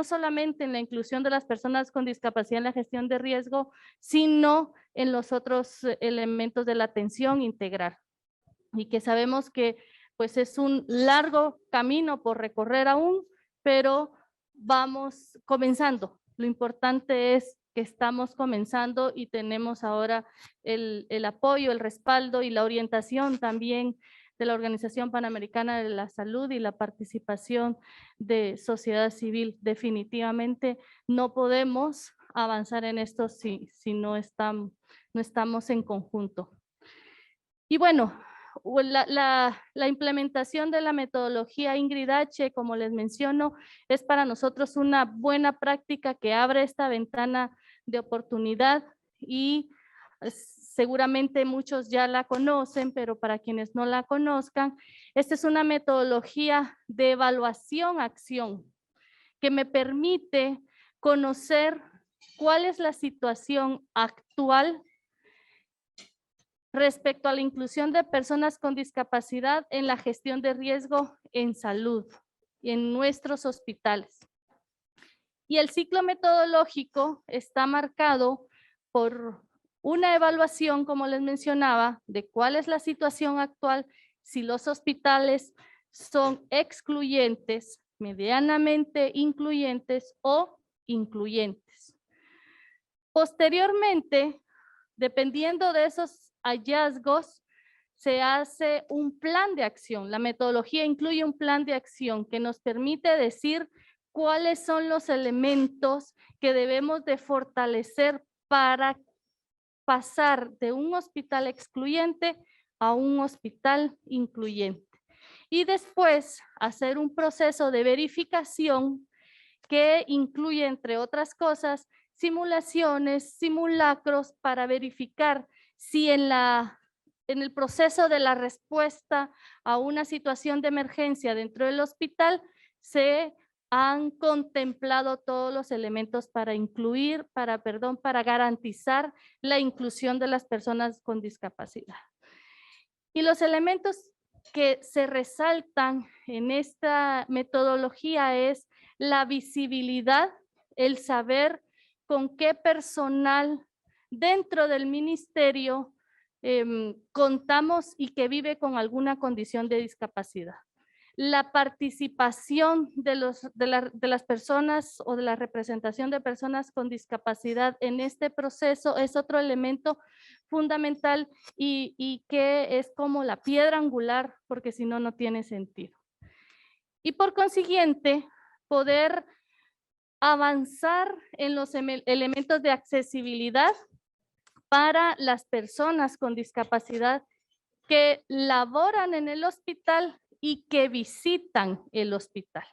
solamente en la inclusión de las personas con discapacidad en la gestión de riesgo, sino en los otros elementos de la atención integral. Y que sabemos que pues es un largo camino por recorrer aún, pero vamos comenzando. Lo importante es que estamos comenzando y tenemos ahora el apoyo, el respaldo y la orientación también de la Organización Panamericana de la Salud y la participación de sociedad civil. Definitivamente no podemos avanzar en esto si no estamos en conjunto. Y bueno, la implementación de la metodología Ingrid H., como les menciono, es para nosotros una buena práctica que abre esta ventana de oportunidad y seguramente muchos ya la conocen, pero para quienes no la conozcan, esta es una metodología de evaluación-acción que me permite conocer cuál es la situación actual respecto a la inclusión de personas con discapacidad en la gestión de riesgo en salud y en nuestros hospitales. Y el ciclo metodológico está marcado por una evaluación, como les mencionaba, de cuál es la situación actual, si los hospitales son excluyentes, medianamente incluyentes o incluyentes. Posteriormente, dependiendo de esos hallazgos, se hace un plan de acción. La metodología incluye un plan de acción que nos permite decir cuáles son los elementos que debemos de fortalecer para pasar de un hospital excluyente a un hospital incluyente. Y después hacer un proceso de verificación que incluye, entre otras cosas, simulaciones, simulacros para verificar si en el proceso de la respuesta a una situación de emergencia dentro del hospital se han contemplado todos los elementos para para garantizar la inclusión de las personas con discapacidad. Y los elementos que se resaltan en esta metodología es la visibilidad, el saber con qué personal dentro del ministerio contamos y que vive con alguna condición de discapacidad. la participación de las personas o de la representación de personas con discapacidad en este proceso es otro elemento fundamental y que es como la piedra angular, porque si no, no tiene sentido. Y por consiguiente, poder avanzar en los elementos de accesibilidad para las personas con discapacidad que laboran en el hospital y que visitan el hospital.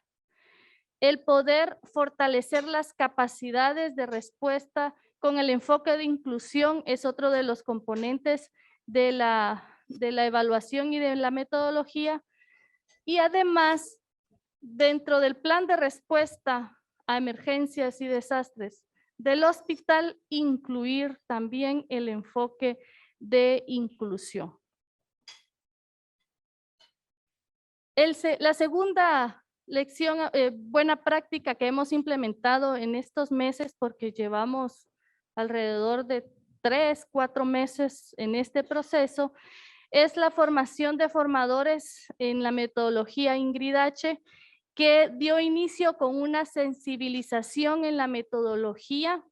El poder fortalecer las capacidades de respuesta con el enfoque de inclusión es otro de los componentes de la evaluación y de la metodología. Y además, dentro del plan de respuesta a emergencias y desastres del hospital, incluir también el enfoque de inclusión. La segunda lección, buena práctica que hemos implementado en estos meses, porque llevamos alrededor de 3, 4 meses en este proceso, es la formación de formadores en la metodología Ingrid H., que dio inicio con una sensibilización en la metodología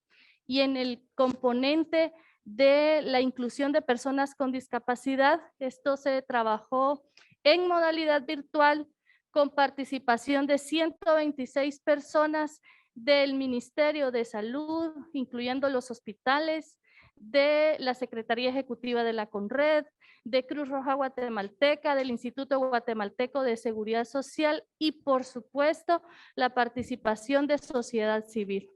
y en el componente de la inclusión de personas con discapacidad. Esto se trabajó en modalidad virtual con participación de 126 personas del Ministerio de Salud, incluyendo los hospitales, de la Secretaría Ejecutiva de la CONRED, de Cruz Roja Guatemalteca, del Instituto Guatemalteco de Seguridad Social y, por supuesto, la participación de sociedad civil.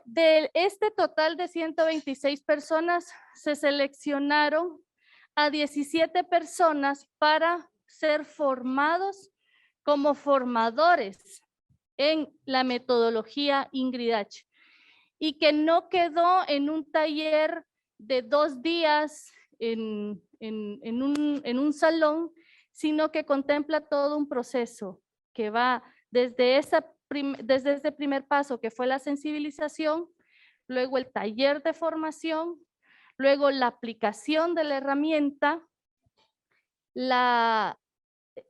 De este total de 126 personas, se seleccionaron a 17 personas para ser formados como formadores en la metodología Ingrid H., y que no quedó en un taller de 2 días en un salón, sino que contempla todo un proceso que va desde este primer paso, que fue la sensibilización, luego el taller de formación, luego la aplicación de la herramienta, la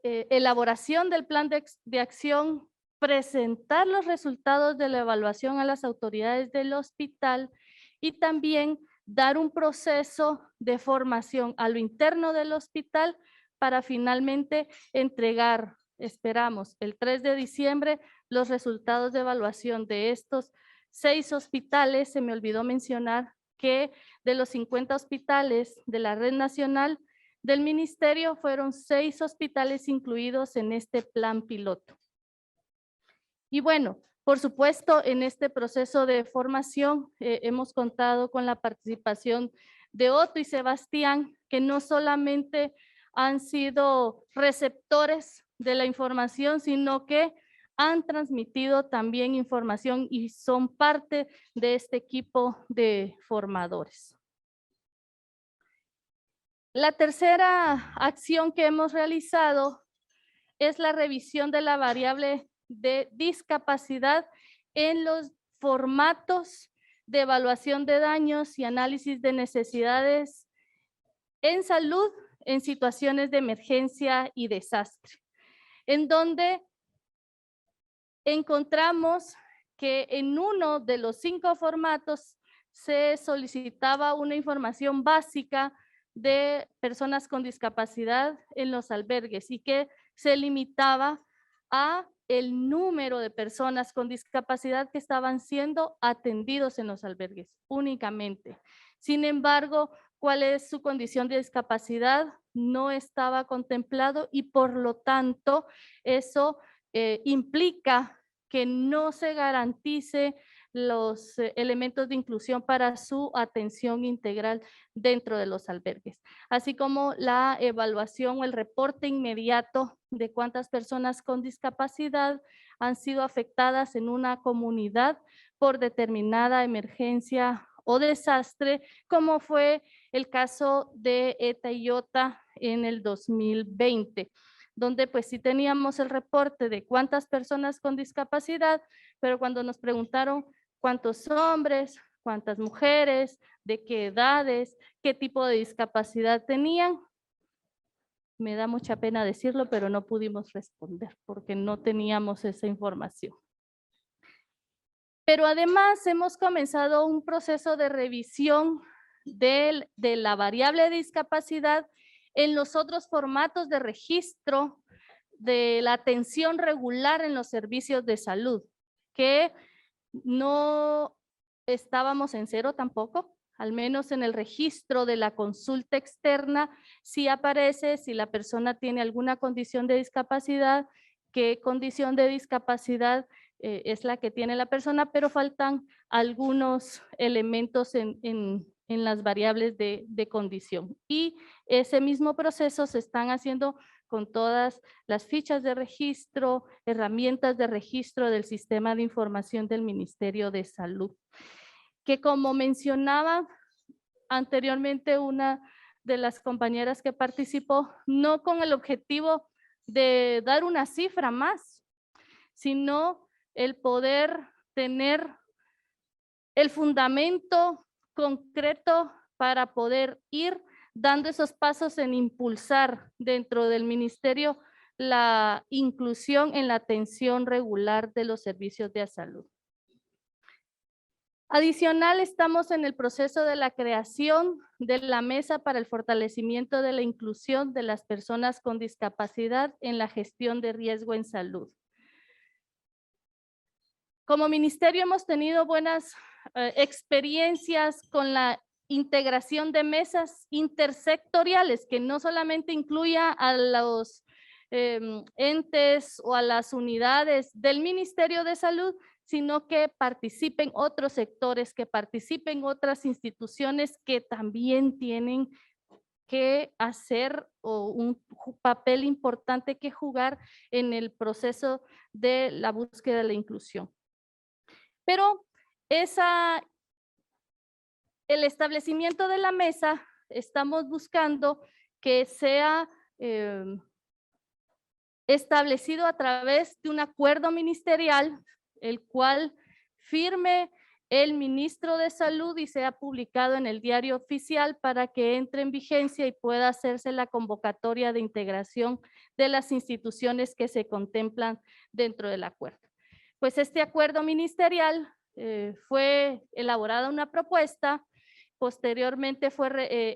elaboración del plan de acción, presentar los resultados de la evaluación a las autoridades del hospital y también dar un proceso de formación a lo interno del hospital para finalmente entregar, esperamos, el 3 de diciembre, los resultados de evaluación de estos 6 hospitales. Se me olvidó mencionar que de los 50 hospitales de la red nacional del ministerio, fueron 6 hospitales incluidos en este plan piloto. Y bueno, por supuesto, en este proceso de formación hemos contado con la participación de Otto y Sebastián, que no solamente han sido receptores de la información, sino que han transmitido también información y son parte de este equipo de formadores. La tercera acción que hemos realizado es la revisión de la variable de discapacidad en los formatos de evaluación de daños y análisis de necesidades en salud en situaciones de emergencia y desastre, en donde encontramos que en uno de los 5 formatos se solicitaba una información básica de personas con discapacidad en los albergues y que se limitaba a el número de personas con discapacidad que estaban siendo atendidos en los albergues únicamente. Sin embargo, cuál es su condición de discapacidad no estaba contemplado y por lo tanto eso implica que no se garantice los elementos de inclusión para su atención integral dentro de los albergues, así como la evaluación o el reporte inmediato de cuántas personas con discapacidad han sido afectadas en una comunidad por determinada emergencia o desastre, como fue el caso de Eta y Iota en el 2020. Donde pues sí teníamos el reporte de cuántas personas con discapacidad, pero cuando nos preguntaron cuántos hombres, cuántas mujeres, de qué edades, qué tipo de discapacidad tenían, me da mucha pena decirlo, pero no pudimos responder porque no teníamos esa información. Pero además hemos comenzado un proceso de revisión de la variable de discapacidad en los otros formatos de registro de la atención regular en los servicios de salud, que no estábamos en cero tampoco, al menos en el registro de la consulta externa, sí aparece si la persona tiene alguna condición de discapacidad, qué condición de discapacidad es la que tiene la persona, pero faltan algunos elementos en las variables de condición. Y ese mismo proceso se están haciendo con todas las fichas de registro, herramientas de registro del sistema de información del Ministerio de Salud, que como mencionaba anteriormente una de las compañeras que participó, no con el objetivo de dar una cifra más, sino el poder tener el fundamento concreto para poder ir dando esos pasos en impulsar dentro del ministerio la inclusión en la atención regular de los servicios de salud. Adicional, estamos en el proceso de la creación de la mesa para el fortalecimiento de la inclusión de las personas con discapacidad en la gestión de riesgo en salud. Como ministerio hemos tenido buenas experiencias con la integración de mesas intersectoriales que no solamente incluya a los entes o a las unidades del Ministerio de Salud, sino que participen otros sectores, que participen otras instituciones que también tienen que hacer un papel importante que jugar en el proceso de la búsqueda de la inclusión. Pero el establecimiento de la mesa, estamos buscando que sea establecido a través de un acuerdo ministerial, el cual firme el ministro de Salud y sea publicado en el diario oficial para que entre en vigencia y pueda hacerse la convocatoria de integración de las instituciones que se contemplan dentro del acuerdo. Pues este acuerdo ministerial fue elaborada una propuesta, posteriormente fue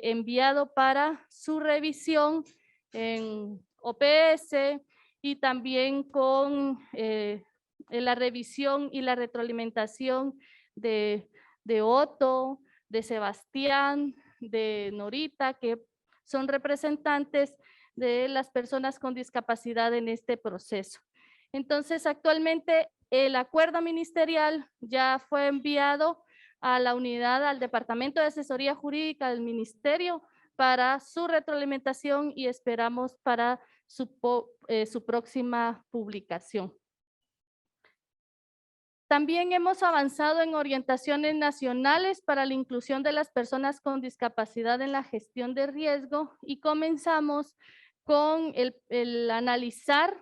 enviado para su revisión en OPS y también con la revisión y la retroalimentación de Otto, de Sebastián, de Norita, que son representantes de las personas con discapacidad en este proceso. Entonces, actualmente el acuerdo ministerial ya fue enviado a la unidad, al Departamento de Asesoría Jurídica del Ministerio para su retroalimentación y esperamos para su próxima publicación. También hemos avanzado en orientaciones nacionales para la inclusión de las personas con discapacidad en la gestión de riesgo y comenzamos con el analizar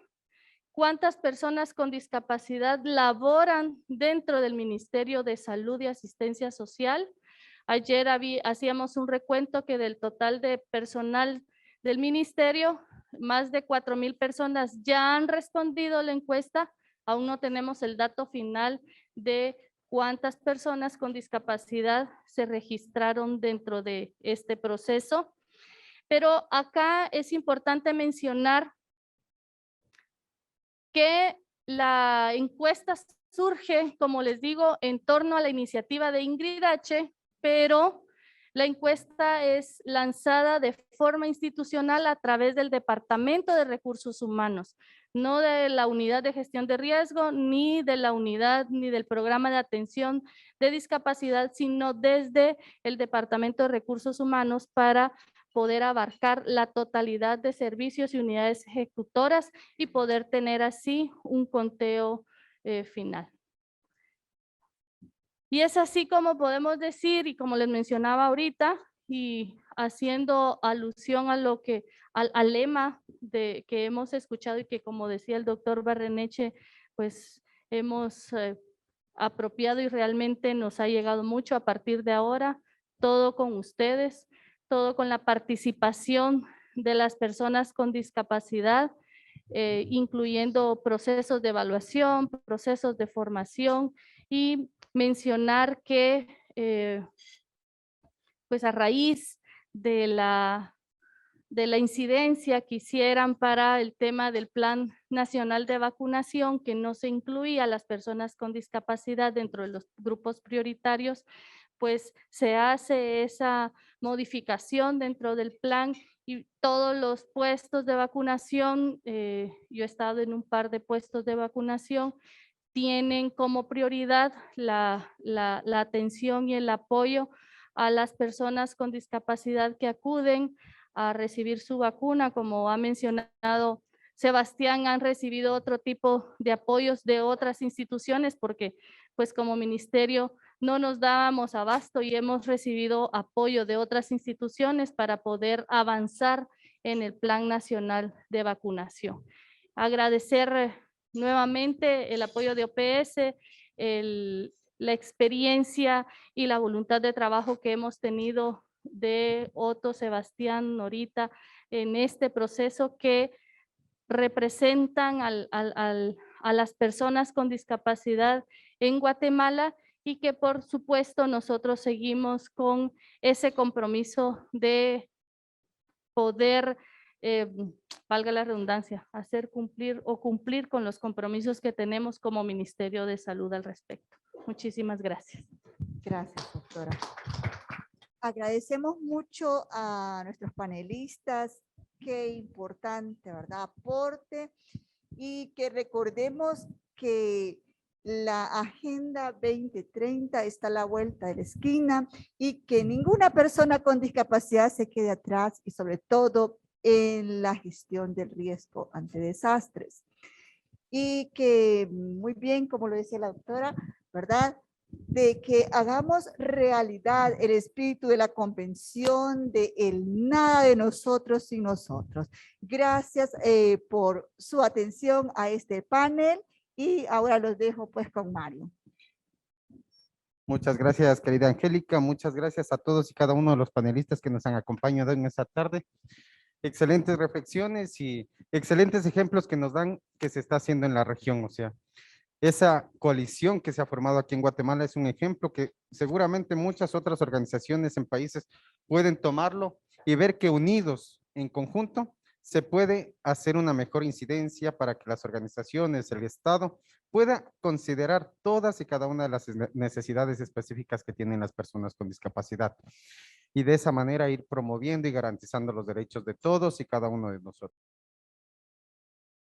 cuántas personas con discapacidad laboran dentro del Ministerio de Salud y Asistencia Social. Ayer hacíamos un recuento que del total de personal del ministerio, más de 4,000 personas ya han respondido la encuesta. Aún no tenemos el dato final de cuántas personas con discapacidad se registraron dentro de este proceso. Pero acá es importante mencionar que la encuesta surge, como les digo, en torno a la iniciativa de Ingrid H., pero la encuesta es lanzada de forma institucional a través del Departamento de Recursos Humanos, no de la Unidad de Gestión de Riesgo, ni de la unidad, ni del Programa de Atención de Discapacidad, sino desde el Departamento de Recursos Humanos para poder abarcar la totalidad de servicios y unidades ejecutoras y poder tener así un conteo final. Y es así como podemos decir, y como les mencionaba ahorita, y haciendo alusión a lo que, al lema que hemos escuchado y que como decía el doctor Barreneche, pues hemos apropiado y realmente nos ha llegado mucho a partir de ahora, todo con ustedes, todo con la participación de las personas con discapacidad, incluyendo procesos de evaluación, procesos de formación, y mencionar que pues a raíz de la incidencia que hicieran para el tema del Plan Nacional de Vacunación, que no se incluía a las personas con discapacidad dentro de los grupos prioritarios, pues se hace esa modificación dentro del plan y todos los puestos de vacunación, yo he estado en un par de puestos de vacunación, tienen como prioridad la atención y el apoyo a las personas con discapacidad que acuden a recibir su vacuna. Como ha mencionado Sebastián, han recibido otro tipo de apoyos de otras instituciones porque pues como ministerio no nos dábamos abasto y hemos recibido apoyo de otras instituciones para poder avanzar en el Plan Nacional de Vacunación. Agradecer nuevamente el apoyo de OPS, la experiencia y la voluntad de trabajo que hemos tenido de Otto, Sebastián, Norita, en este proceso que representan a las personas con discapacidad en Guatemala y que por supuesto nosotros seguimos con ese compromiso de poder, valga la redundancia, hacer cumplir o cumplir con los compromisos que tenemos como Ministerio de Salud al respecto. Muchísimas gracias. Gracias, doctora. Agradecemos mucho a nuestros panelistas. Qué importante, ¿verdad? Aporte, y que recordemos que la Agenda 2030 está a la vuelta de la esquina y que ninguna persona con discapacidad se quede atrás, y sobre todo en la gestión del riesgo ante desastres. Y que muy bien, como lo decía la doctora, ¿verdad?, de que hagamos realidad el espíritu de la convención de el nada de nosotros sin nosotros. Gracias por su atención a este panel, y ahora los dejo pues con Mario. Muchas gracias, querida Angélica. Muchas gracias a todos y cada uno de los panelistas que nos han acompañado en esta tarde. Excelentes reflexiones y excelentes ejemplos que nos dan que se está haciendo en la región. O sea, esa coalición que se ha formado aquí en Guatemala es un ejemplo que seguramente muchas otras organizaciones en países pueden tomarlo y ver que unidos en conjunto se puede hacer una mejor incidencia para que las organizaciones, el Estado, pueda considerar todas y cada una de las necesidades específicas que tienen las personas con discapacidad. Y de esa manera ir promoviendo y garantizando los derechos de todos y cada uno de nosotros.